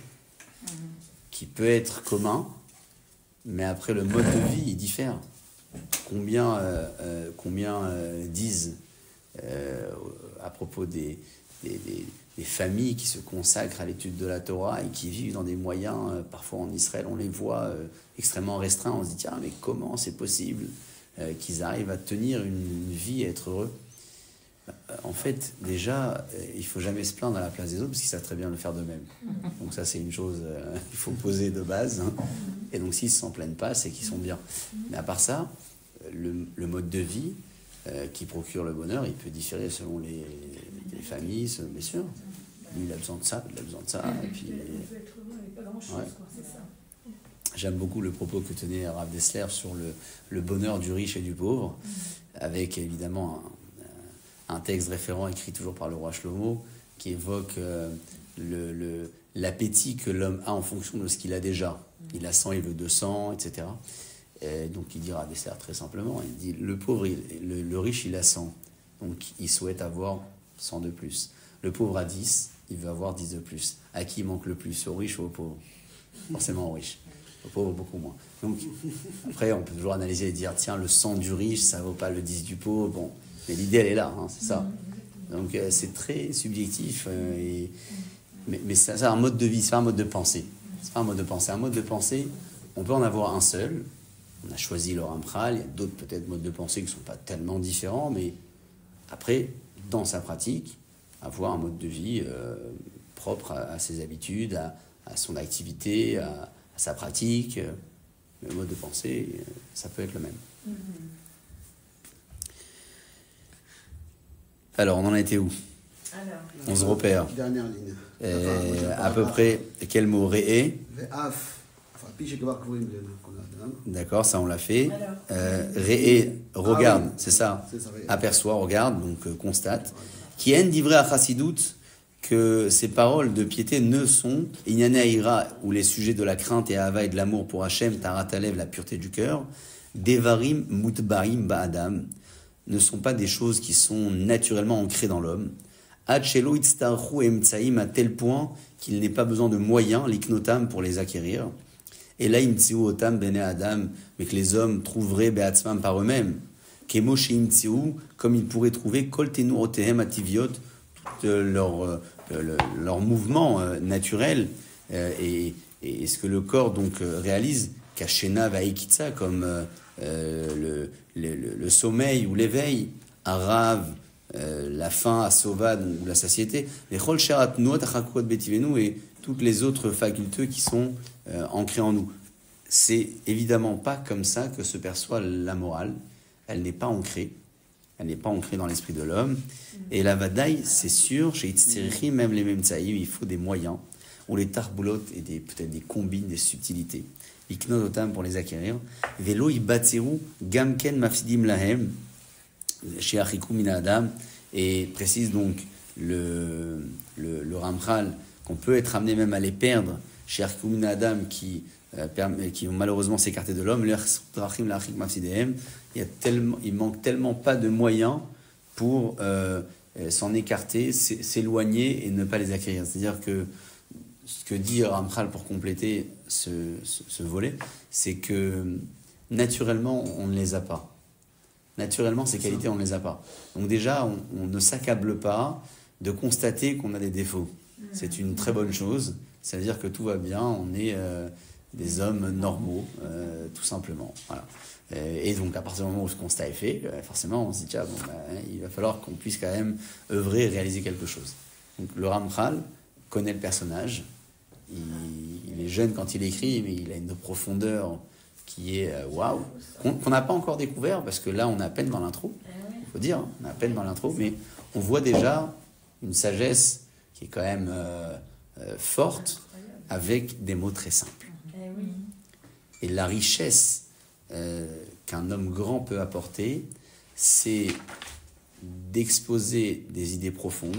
qui peut être commun, mais après le mode de vie il diffère. Combien disent à propos des familles qui se consacrent à l'étude de la Torah et qui vivent dans des moyens, parfois en Israël, on les voit extrêmement restreints. On se dit, tiens, mais comment c'est possible qu'ils arrivent à tenir une vie, à être heureux? En fait, déjà, il ne faut jamais se plaindre à la place des autres parce qu'ils savent très bien le faire d'eux-mêmes. Donc ça, c'est une chose qu'il faut poser de base. Hein. Et donc, s'ils ne s'en plaignent pas, c'est qu'ils sont bien. Mais à part ça, le mode de vie qui procure le bonheur, il peut différer selon les familles, bien sûr. Lui, il a besoin de ça, il a besoin de ça. Et puis,
On peut être heureux avec pas grand-chose, quoi, c'est ça.
J'aime beaucoup le propos que tenait Rav Dessler sur le bonheur du riche et du pauvre, avec évidemment un texte référent écrit toujours par le roi Shlomo qui évoque l'appétit que l'homme a en fonction de ce qu'il a déjà. Il a 100, il veut 200, etc. Et donc il dira Rav Dessler très simplement, il dit le pauvre, le riche il a 100, donc il souhaite avoir 100 de plus. Le pauvre a 10, il veut avoir 10 de plus. À qui il manque le plus, au riche ou au pauvre? Forcément au riche. Au pauvre, beaucoup moins. Donc, après, on peut toujours analyser et dire, tiens, le 100 du riche, ça vaut pas le 10 du pauvre. Bon, mais l'idée, elle est là, hein, c'est ça. Donc, c'est très subjectif. Mais c'est un mode de vie, c'est pas un mode de pensée. C'est pas un mode de pensée. Un mode de pensée, on peut en avoir un seul. On a choisi le Ramchal. Il y a d'autres, peut-être, modes de pensée qui ne sont pas tellement différents. Mais après, dans sa pratique, avoir un mode de vie propre à ses habitudes, à son activité, à sa pratique, le mode de pensée, ça peut être le même. Alors, on en a été où? On se repère.
Dernière ligne.
À peu près, quel mot? Réé? D'accord, ça on l'a fait. Réé, regarde, c'est ça. Aperçoit, regarde, donc constate. Qui en divrei à Chassidut, que ces paroles de piété ne sont Inyane Aïra, ou les sujets de la crainte et Ahava et de l'amour pour Hachem, Taratalev, la pureté du cœur, Devarim Mutbarim Ba'adam, ne sont pas des choses qui sont naturellement ancrées dans l'homme. Hachelo Itztarchu Emtsaim, à tel point qu'il n'est pas besoin de moyens, l'iknotam, pour les acquérir. Et là, Imtsiu Otam Bene Adam, mais que les hommes trouveraient Beatzmam par eux-mêmes. Kemo Imtsiu, comme ils pourraient trouver Kol Tenu Otehem Ativiot, leur mouvement naturel et ce que le corps donc réalise, Kashena Vaikitsa, comme le sommeil ou l'éveil, Arav, la faim, Asova ou la satiété, les Chol Sherat Nuot Achakot Betivenu et toutes les autres facultés qui sont ancrées en nous. C'est évidemment pas comme ça que se perçoit la morale. Elle n'est pas ancrée. elle n'est pas ancrée dans l'esprit de l'homme. Et la vadaï, c'est sûr, chez Itzerichim, même les mêmes tsaïm, il faut des moyens, ou les tarboulotes et peut-être des combines, des subtilités. Iknodotam pour les acquérir. Velo ibatsiru gamken mafsidim lahem, chez Achikou mina Adam, et précise donc le Ramchal qu'on peut être amené même à les perdre chez Achikou mina Adam qui ont malheureusement s'écarté de l'homme. Il manque tellement pas de moyens pour s'en écarter, s'éloigner et ne pas les acquérir. C'est-à-dire que ce que dit Ramchal pour compléter ce volet, c'est que naturellement, on ne les a pas. Naturellement, ces qualités, on ne les a pas. Donc déjà, on ne s'accable pas de constater qu'on a des défauts. C'est une très bonne chose. Ça veut dire que tout va bien, on est des hommes normaux, tout simplement. Voilà. Et donc, à partir du moment où ce constat est fait, forcément, on se dit, tiens, il va falloir qu'on puisse quand même œuvrer et réaliser quelque chose. Donc, le Ramchal connaît le personnage. Il est jeune quand il écrit, mais il a une profondeur qui est waouh, qu'on n'a pas encore découvert, parce que là, on est à peine dans l'intro. Il faut dire, on est à peine dans l'intro, mais on voit déjà une sagesse qui est quand même forte, avec des mots très simples. Et la richesse qu'un homme grand peut apporter, c'est d'exposer des idées profondes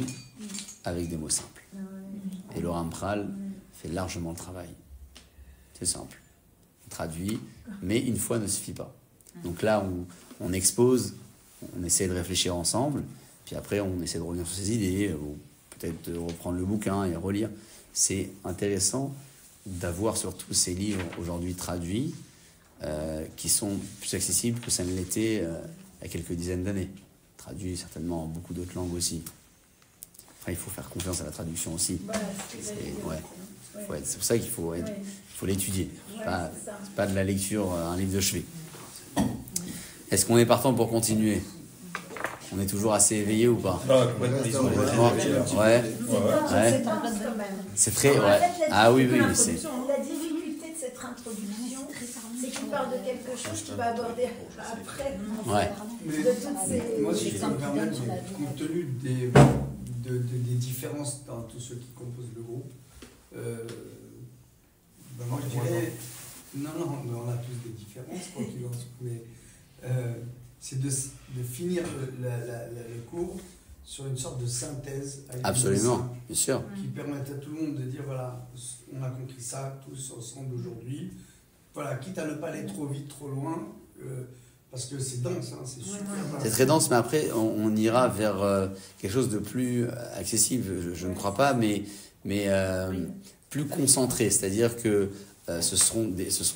avec des mots simples. Et le Ramchal fait largement le travail. C'est simple. On traduit, mais une fois ne suffit pas. Donc là, on expose, on essaie de réfléchir ensemble, puis après on essaie de revenir sur ses idées, ou peut-être de reprendre le bouquin et relire. C'est intéressant d'avoir surtout ces livres aujourd'hui traduits, qui sont plus accessibles que ça ne l'était il y a quelques dizaines d'années. Traduits certainement en beaucoup d'autres langues aussi. Enfin, il faut faire confiance à la traduction aussi. C'est pour ça qu'il faut l'étudier. C'est pas de la lecture, un livre de chevet. Est-ce qu'on est partant pour continuer? On est toujours assez éveillé ou pas? Ouais. C'est très... Ouais. Ah oui, c'est...
La difficulté de cette introduction, c'est qu'il parle de quelque chose qui va aborder après.
Ouais.
Moi, si je peux me permettre, compte tenu des différences dans tous ceux qui composent le groupe, moi je dirais, non, on a tous des différences, quoi qu'il en soit, mais c'est de finir le cours sur une sorte de synthèse.
Absolument, bien sûr.
Qui permette à tout le monde de dire, voilà, on a compris ça tous ensemble aujourd'hui. Voilà, quitte à ne pas aller trop vite, trop loin, parce que c'est dense, hein, c'est super.
C'est très dense, mais après, on ira vers quelque chose de plus accessible, je ne crois pas, mais plus concentré. C'est-à-dire que ce sont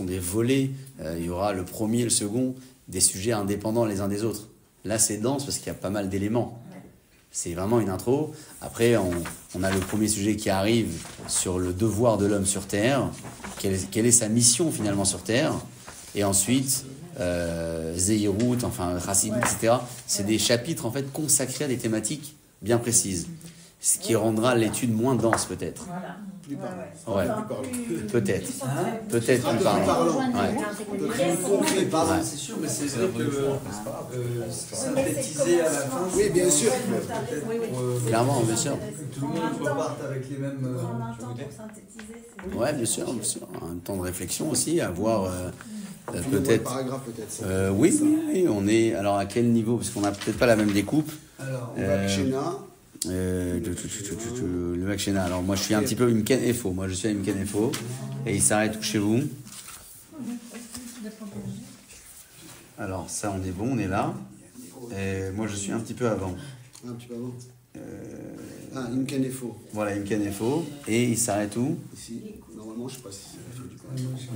des volets, il y aura le premier et le second, des sujets indépendants les uns des autres. Là, c'est dense parce qu'il y a pas mal d'éléments. C'est vraiment une intro. Après, on a le premier sujet qui arrive sur le devoir de l'homme sur Terre. Quelle est sa mission finalement sur Terre? Et ensuite, Zeirut, enfin Chassidut, etc. C'est des chapitres en fait consacrés à des thématiques bien précises. Ce qui rendra l'étude moins dense peut-être.
Voilà.
Plus parlant.
Ouais, peut-être. Peut-être plus parlant. Ouais.
C'est sûr, mais c'est vrai que synthétiser à la fin.
Oui, bien sûr.
Clairement, bien sûr.
Que tout le monde reparte avec les mêmes.
Prendre un temps pour synthétiser,
Ouais, bien sûr. Un temps de réflexion aussi, avoir
Peut-être. Paragraphe, peut-être.
Oui, on est. Alors à quel niveau? Parce qu'on n'a peut-être pas la même découpe.
Alors,
le Vakshena. Alors moi je suis un petit peu Imken Efo. Moi je suis à Imken Efo. Et il s'arrête où chez vous? Alors ça on est bon, on est là. Et moi je suis un petit peu avant.
Un petit peu avant. Imken Efo.
Voilà, Imken Efo. Et il s'arrête où?
Ici. Normalement je sais pas si c'est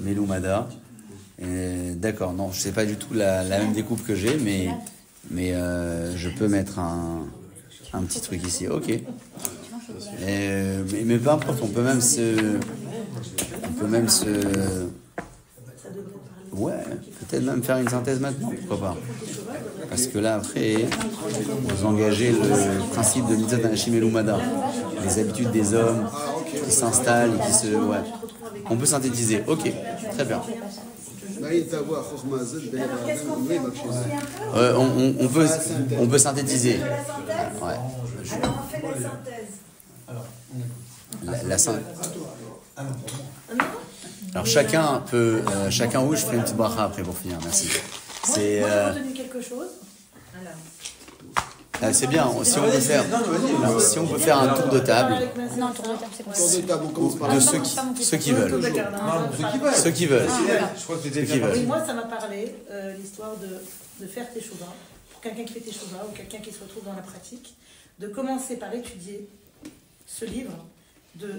Meloumada. D'accord, non, je sais pas du tout la même découpe que j'ai, mais je peux mettre un petit truc ici. Ok. Mais peu importe, on peut même ouais, peut-être même faire une synthèse maintenant, pourquoi pas. Parce que là, après, vous engagez le principe de Mitzat Anashim Meloumada, les habitudes des hommes qui s'installent, qui se... Ouais. On peut synthétiser. Ok, très bien.
ما يتابع خخمة زد
Alors, qu'est-ce qu'on fait? On poursuit un peu?
On peut synthétiser.
De la synthèse?
Ouais.
Alors, on fait la synthèse.
Alors, on écoute.
La synthèse.
À toi, alors. Ah non, pour moi.
Alors chacun peut, chacun je ferai une petite bracha après pour finir. Merci.
Moi,
C'est
j'ai retenu quelque chose. Alors.
c'est bien. Si on peut faire un tour de table
Non, tour de table, c'est quoi?
Tour de table, on commence par
de
la
ceux qui veulent. Ceux qui veulent.
Je crois que
Ceux
c'était
qui
bien
veulent.
Oui, moi, ça m'a parlé, l'histoire de faire teshuva, pour quelqu'un qui fait teshuva ou quelqu'un qui se retrouve dans la pratique, de commencer par étudier ce livre,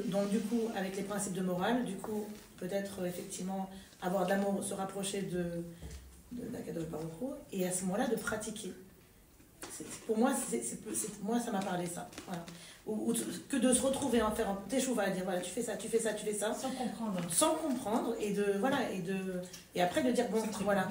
donc du coup, avec les principes de morale, du coup, peut-être effectivement avoir de l'amour, se rapprocher de la Kadosh Baruch Hu, et à ce moment-là, de pratiquer. Pour moi, moi, ça m'a parlé ça. Voilà. Ou que de se retrouver en faire teshuva, à dire voilà, tu fais ça, tu fais ça, tu fais ça. Sans comprendre, et et après de dire bon, voilà.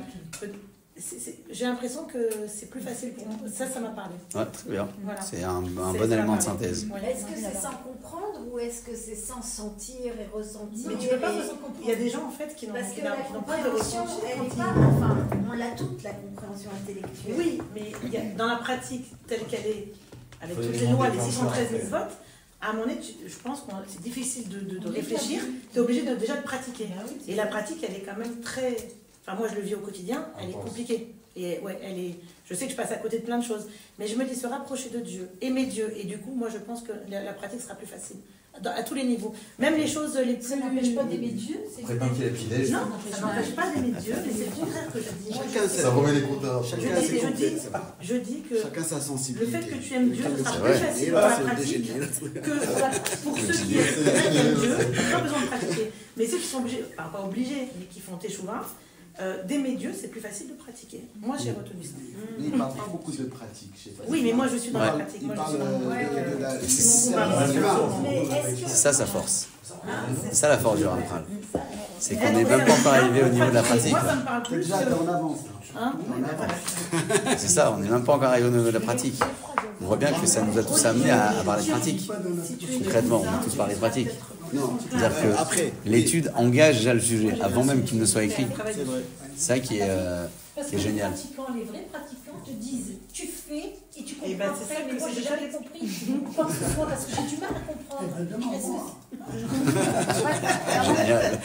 J'ai l'impression que c'est plus facile pour moi. Ça m'a parlé.
Ouais, très bien.
Voilà.
C'est un bon élément de synthèse.
Est-ce que c'est sans comprendre ou est-ce que c'est sans sentir et ressentir?
Mais tu peux pas comprendre. Il y a des gens en fait qui n'ont
Parce que la
pas de
compréhension,
ressenti.
elle n'est pas, enfin, on l'a toute la compréhension intellectuelle.
Oui, mais dans la pratique telle qu'elle est, avec toutes les lois, les 613 000 votes, à mon avis, je pense que c'est difficile de réfléchir. Tu es obligé déjà de pratiquer. Et la pratique, elle est quand même très... Enfin, moi, je le vis au quotidien, elle est compliquée. Et ouais, je sais que je passe à côté de plein de choses. Mais je me dis, se rapprocher de Dieu, aimer Dieu. Et du coup, moi, je pense que la pratique sera plus facile. À tous les niveaux. Même les choses les plus...
Ça n'empêche pas d'aimer Dieu.
Après pas qu'il y ait petit-déj.
Non, ça n'empêche pas d'aimer Dieu, mais c'est le contraire que je dis.
Ça remet les compteurs.
Je dis que
Chacun sa sensibilité.
le fait que tu aimes Dieu, ce sera
C'est
plus
vrai.
facile
Et
dans
là,
la
c'est
pratique
déchaîné.
que pour ceux qui aiment Dieu, pas besoin de pratiquer. Mais ceux qui sont obligés, enfin pas obligés, mais qui font teshuva, d'aimer Dieu, c'est plus facile de pratiquer. Moi, j'ai retenu ça.
Mais il ne parle pas beaucoup de pratique. Je sais pas.
Oui, mais moi, je suis dans la pratique.
Il
Moi, je
parle
suis dans
de la...
C'est mon combat.
Mais est-ce que...
C'est ça sa force. C'est ça la force du Ramchal. C'est qu'on n'est même pas encore arrivé au niveau de la pratique.
Moi, ça me parle plus.
Déjà, t'es en avance.
Hein?
C'est ça, on n'est même pas encore arrivé au niveau de la pratique. On voit bien que ça nous a tous amenés à parler de pratique. Concrètement, on a tous parlé de pratique.
Non,
C'est-à-dire que
après,
l'étude engage déjà le sujet, avant même qu'il ne soit écrit.
c'est vrai.
C'est ça qui est
Parce que
génial.
les vrais pratiquants te disent tu fais et tu comprends.
Eh ben, c'est ça
mais
que
moi
c'est
j'ai
déjà
jamais compris. Pourquoi parce que j'ai du mal à comprendre.
Génial.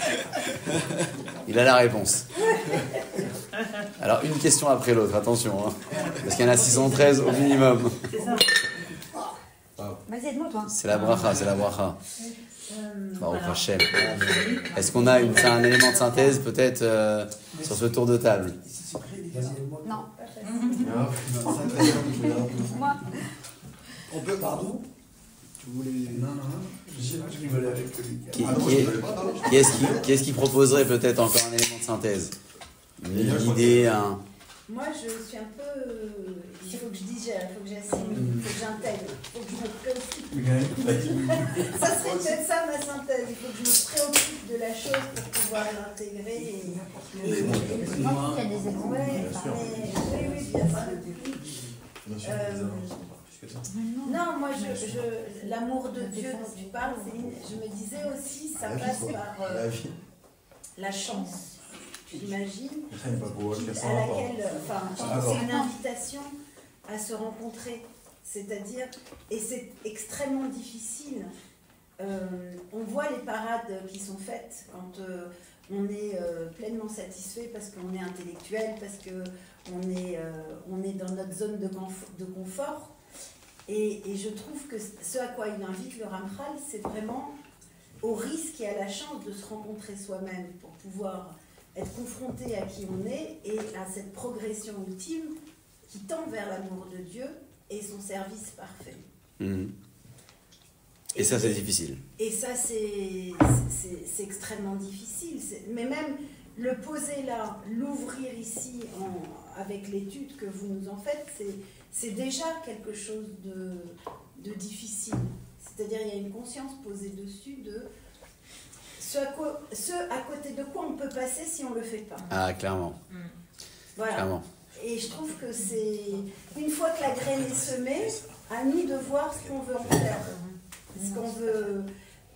Il a la réponse. Alors, une question après l'autre, attention. Hein. Parce qu'il y en a 613 au minimum.
C'est ça.
Vas-y, aide-moi toi.
C'est la bracha, c'est la bracha. Baruch Hashem. Est-ce qu'on a un élément de synthèse peut-être sur ce tour de table?
Non.
On peut, pardon. Tu voulais...
Non. Je rigolais avec
Qui est-ce qui proposerait peut-être encore un élément de synthèse? Une idée, un...
Moi, je suis un peu... Il faut que je digère, il faut que j'assimile, il faut que j'intègre, il faut que je me préoccupe. Ça serait peut-être ça ma synthèse. Il faut que je me préoccupe de la chose pour pouvoir l'intégrer. Et...
Il y a des exemples.
Ouais, oui, bien sûr. Non, moi, l'amour de Dieu dont tu parles, je me disais aussi, ça passe par la chance. J'imagine, à laquelle, c'est une invitation à se rencontrer, c'est-à-dire, et c'est extrêmement difficile. On voit les parades qui sont faites quand on est pleinement satisfait parce qu'on est intellectuel, parce qu'on est dans notre zone de confort. Et je trouve que ce à quoi il invite le Ramchal, c'est vraiment au risque et à la chance de se rencontrer soi-même pour pouvoir être confronté à qui on est et à cette progression ultime qui tend vers l'amour de Dieu et son service parfait.
Mmh. Et ça, c'est difficile.
Et ça, c'est extrêmement difficile. Mais même le poser là, l'ouvrir ici avec l'étude que vous nous en faites, c'est déjà quelque chose de difficile. C'est-à-dire il y a une conscience posée dessus de ce à côté de quoi on peut passer si on ne le fait pas.
Ah, clairement.
Voilà.
Clairement.
Et je trouve que c'est, une fois que la graine est semée, à nous de voir ce qu'on veut en faire. Ce qu'on veut...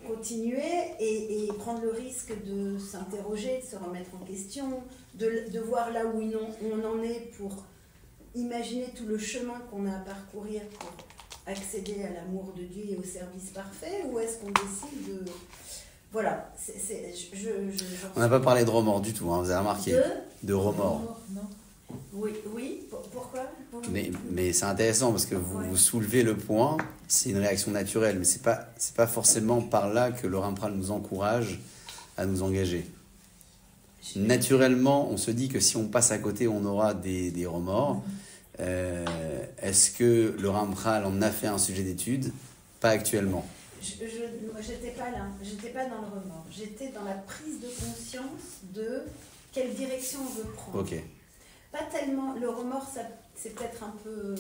continuer et prendre le risque de s'interroger, de se remettre en question, de voir là où on en est pour imaginer tout le chemin qu'on a à parcourir pour accéder à l'amour de Dieu et au service parfait, ou est-ce qu'on décide de... Voilà,
On n'a pas parlé de remords du tout, hein, vous avez remarqué. De remords.
Oui, pourquoi?
Mais c'est intéressant parce que vous soulevez le point, c'est une réaction naturelle, mais c'est pas forcément par là que le Ramchal nous encourage à nous engager. Naturellement, on se dit que si on passe à côté, on aura des remords. Est-ce que le Ramchal en a fait un sujet d'étude? Pas actuellement.
Moi, j'étais pas là, j'étais pas dans le remords, j'étais dans la prise de conscience de quelle direction on veut prendre.
Ok.
Pas tellement, le remords, c'est peut-être un peu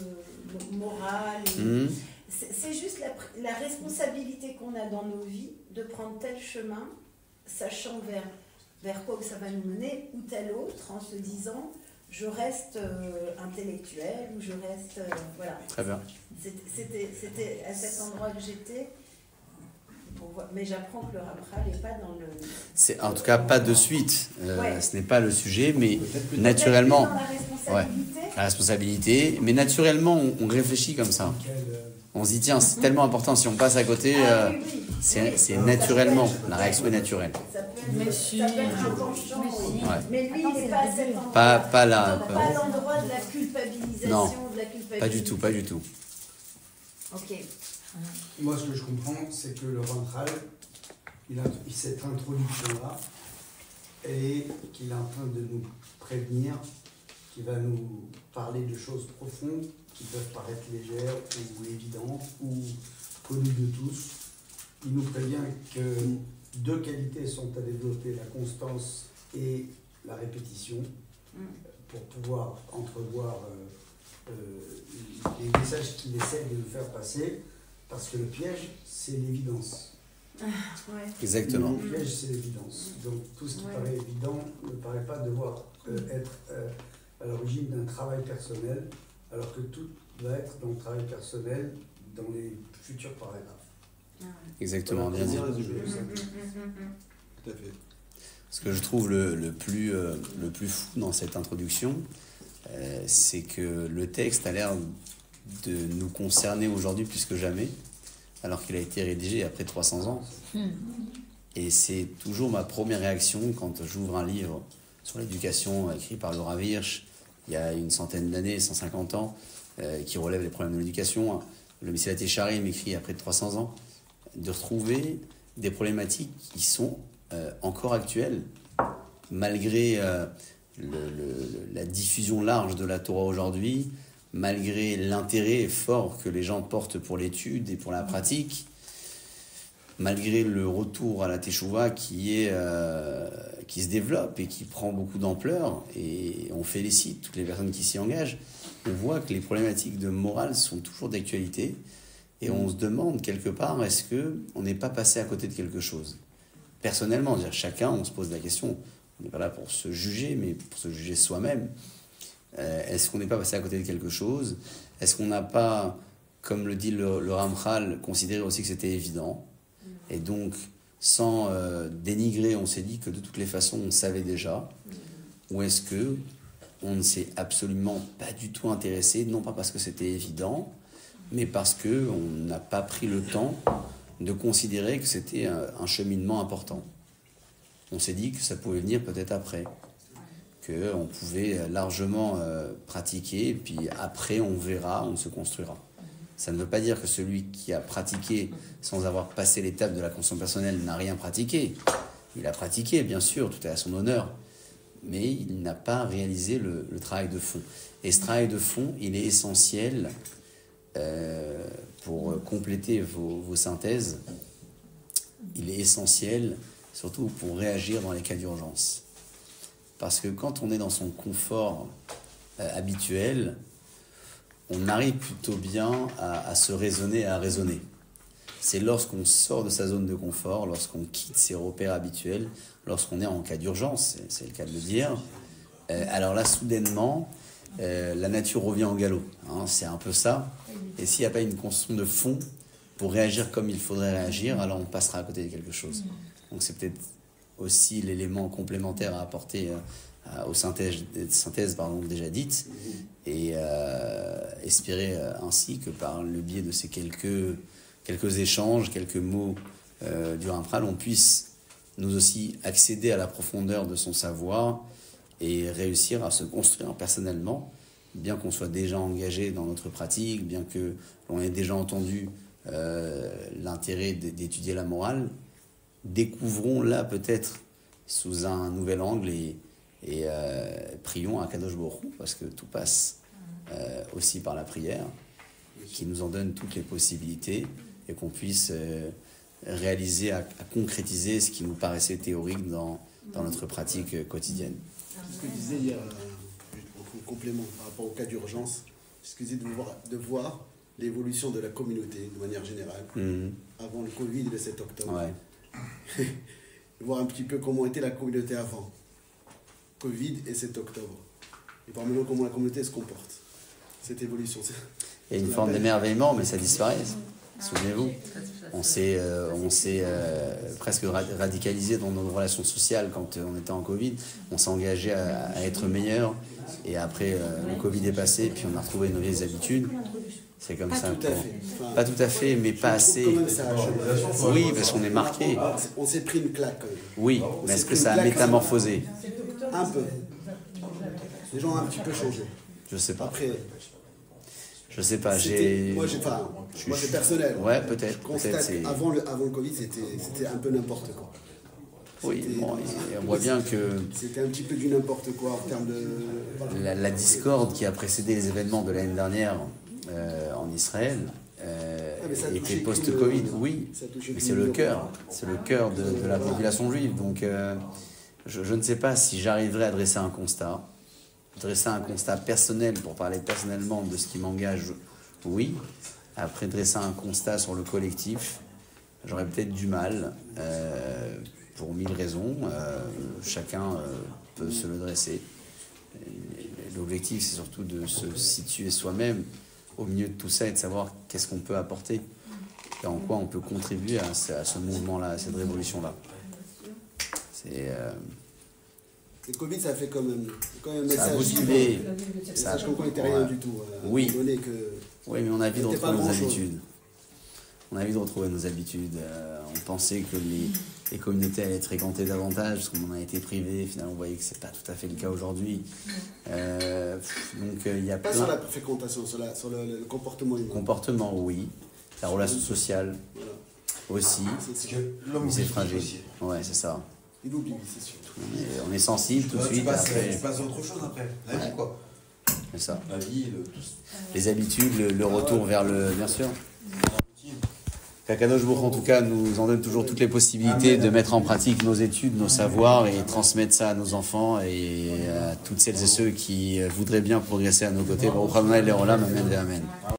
moral. C'est juste la responsabilité qu'on a dans nos vies de prendre tel chemin, sachant vers quoi ça va nous mener, ou tel autre, en se disant je reste intellectuel ou je reste. Voilà.
Très bien.
C'était à cet endroit que j'étais. Mais j'apprends que le Ramchal n'est pas dans le...
C'est en tout cas pas de suite.
Ouais.
Ce n'est pas le sujet, mais naturellement...
Dans la responsabilité.
La responsabilité, mais naturellement, on réfléchit comme ça. On se dit, tiens, c'est tellement important, si on passe à côté, c'est naturellement, la réaction est naturelle.
Ça peut être un penchant, mais lui, il n'est pas à cet endroit.
Pas là.
Pas à l'endroit de la culpabilisation,
Non,
de la culpabilité.
pas du tout.
Ok.
Moi, ce que je comprends, c'est que le Ramchal, cette introduction-là, et qu'il est en train de nous prévenir, qu'il va nous parler de choses profondes qui peuvent paraître légères ou évidentes ou connues de tous. Il nous prévient que deux qualités sont à développer, la constance et la répétition, pour pouvoir entrevoir les messages qu'il essaie de nous faire passer. Parce que le piège, c'est l'évidence.
Ouais.
Exactement.
Le piège, c'est l'évidence. Donc tout ce qui paraît évident ne paraît pas devoir être à l'origine d'un travail personnel, alors que tout va être dans le travail personnel dans les futurs paragraphes.
Exactement, bien dit.
Tout à fait.
Ce que je trouve le plus fou dans cette introduction, c'est que le texte a l'air de nous concerner aujourd'hui plus que jamais, alors qu'il a été rédigé après 300 ans. Et c'est toujours ma première réaction quand j'ouvre un livre sur l'éducation écrit par le Rav Hirsch, il y a une centaine d'années, 150 ans, qui relève les problèmes de l'éducation. Le Messilat Yesharim écrit après 300 ans, de retrouver des problématiques qui sont encore actuelles, malgré la diffusion large de la Torah aujourd'hui, malgré l'intérêt fort que les gens portent pour l'étude et pour la pratique, malgré le retour à la Teshuvah qui se développe et qui prend beaucoup d'ampleur, et on félicite toutes les personnes qui s'y engagent, on voit que les problématiques de morale sont toujours d'actualité, et on se demande quelque part, est-ce qu'on n'est pas passé à côté de quelque chose? Personnellement, chacun, on se pose la question, on n'est pas là pour se juger, mais pour se juger soi-même. Est-ce qu'on n'est pas passé à côté de quelque chose? Est-ce qu'on n'a pas, comme le dit le Ramchal, considéré aussi que c'était évident? Et donc, sans dénigrer, on s'est dit que de toutes les façons, on savait déjà. Ou est-ce que on ne s'est absolument pas du tout intéressé, non pas parce que c'était évident, mais parce qu'on n'a pas pris le temps de considérer que c'était un cheminement important. On s'est dit que ça pouvait venir peut-être après, qu'on pouvait largement pratiquer, et puis après on verra, on se construira. Ça ne veut pas dire que celui qui a pratiqué sans avoir passé l'étape de la construction personnelle n'a rien pratiqué. Il a pratiqué, bien sûr, tout est à son honneur, mais il n'a pas réalisé le travail de fond. Et ce travail de fond, il est essentiel pour compléter vos synthèses. Il est essentiel, surtout pour réagir dans les cas d'urgence. Parce que quand on est dans son confort habituel, on arrive plutôt bien à se raisonner, à raisonner. C'est lorsqu'on sort de sa zone de confort, lorsqu'on quitte ses repères habituels, lorsqu'on est en cas d'urgence, c'est le cas de le dire, alors là, soudainement, la nature revient au galop. Hein, c'est un peu ça. Et s'il n'y a pas une construction de fond, pour réagir comme il faudrait réagir, alors on passera à côté de quelque chose. Donc c'est peut-être aussi l'élément complémentaire à apporter aux synthèses déjà dites, et espérer ainsi que par le biais de ces quelques échanges, quelques mots du Rampral, on puisse nous aussi accéder à la profondeur de son savoir et réussir à se construire personnellement, bien qu'on soit déjà engagé dans notre pratique, bien que l'on ait déjà entendu l'intérêt d'étudier la morale, découvrons là peut-être sous un nouvel angle et prions à Kadosh Baruch Hu, parce que tout passe aussi par la prière, qui nous en donne toutes les possibilités et qu'on puisse réaliser, à concrétiser ce qui nous paraissait théorique dans notre pratique quotidienne.
Ce que je disais hier, en complément par rapport au cas d'urgence, ce que je disais de voir l'évolution de la communauté de manière générale, avant le Covid le 7 octobre.
Ouais.
Voir un petit peu comment était la communauté avant Covid et 7 octobre. Et voir maintenant comment la communauté se comporte. Cette évolution.
Il y a une forme d'émerveillement, mais ça disparaît. Souvenez-vous, on s'est presque radicalisé dans nos relations sociales quand on était en Covid. On s'est engagé à être meilleur. Et après, le Covid est passé, puis on a retrouvé nos vieilles habitudes. C'est comme ça. Pas tout à fait, mais pas assez. Oui, parce qu'on est marqué.
On s'est pris une claque.
Oui, mais est-ce que ça a métamorphosé?
Un peu. Les gens ont un petit peu changé.
Je sais pas.
Après,
je sais pas.
moi, c'est personnel.
Ouais, peut-être.
Je constate qu'avant le Covid, c'était un peu n'importe quoi.
Oui, bon, et on voit bien que
c'était un petit peu du n'importe quoi en termes de...
La discorde qui a précédé les événements de l'année dernière en Israël était post-Covid, oui, mais c'est le cœur de la population juive. Donc je ne sais pas si j'arriverai à dresser un constat personnel pour parler personnellement de ce qui m'engage, oui. Après dresser un constat sur le collectif, j'aurais peut-être du mal, pour 1000 raisons. Chacun peut se le dresser. L'objectif, c'est surtout de se situer soi-même au milieu de tout ça et de savoir qu'est-ce qu'on peut apporter et en quoi on peut contribuer à ce mouvement-là, à cette révolution-là.
Le Covid, ça a fait comme un message.
Ça a bousculé.
Le message comme quoi il n'était rien du tout.
Oui.
Que
Oui, mais on a envie de retrouver nos habitudes. On a envie de retrouver nos habitudes. On pensait que les communautés allaient être fréquentées davantage, parce qu'on en a été privé. Finalement, on voyait que c'est pas tout à fait le cas aujourd'hui. Donc, il y a
pas
plein...
sur la fréquentation, sur le comportement humain.
Comportement, oui. La relation sociale, aussi.
C'est que l'homme
C'est fragile. Ouais, c'est ça.
Il oublie, c'est sûr.
On est sensible tout de suite.
Tu passes à autre chose après. La vie, quoi.
C'est ça.
La vie,
Les habitudes, le retour vers le... Bien sûr. Kakadosh Baruch Hu, en tout cas, nous en donne toujours toutes les possibilités de mettre en pratique nos études, nos savoirs et transmettre ça à nos enfants et à toutes celles et ceux qui voudraient bien progresser à nos côtés. Baruch Adonai Le'olam, amen et amen.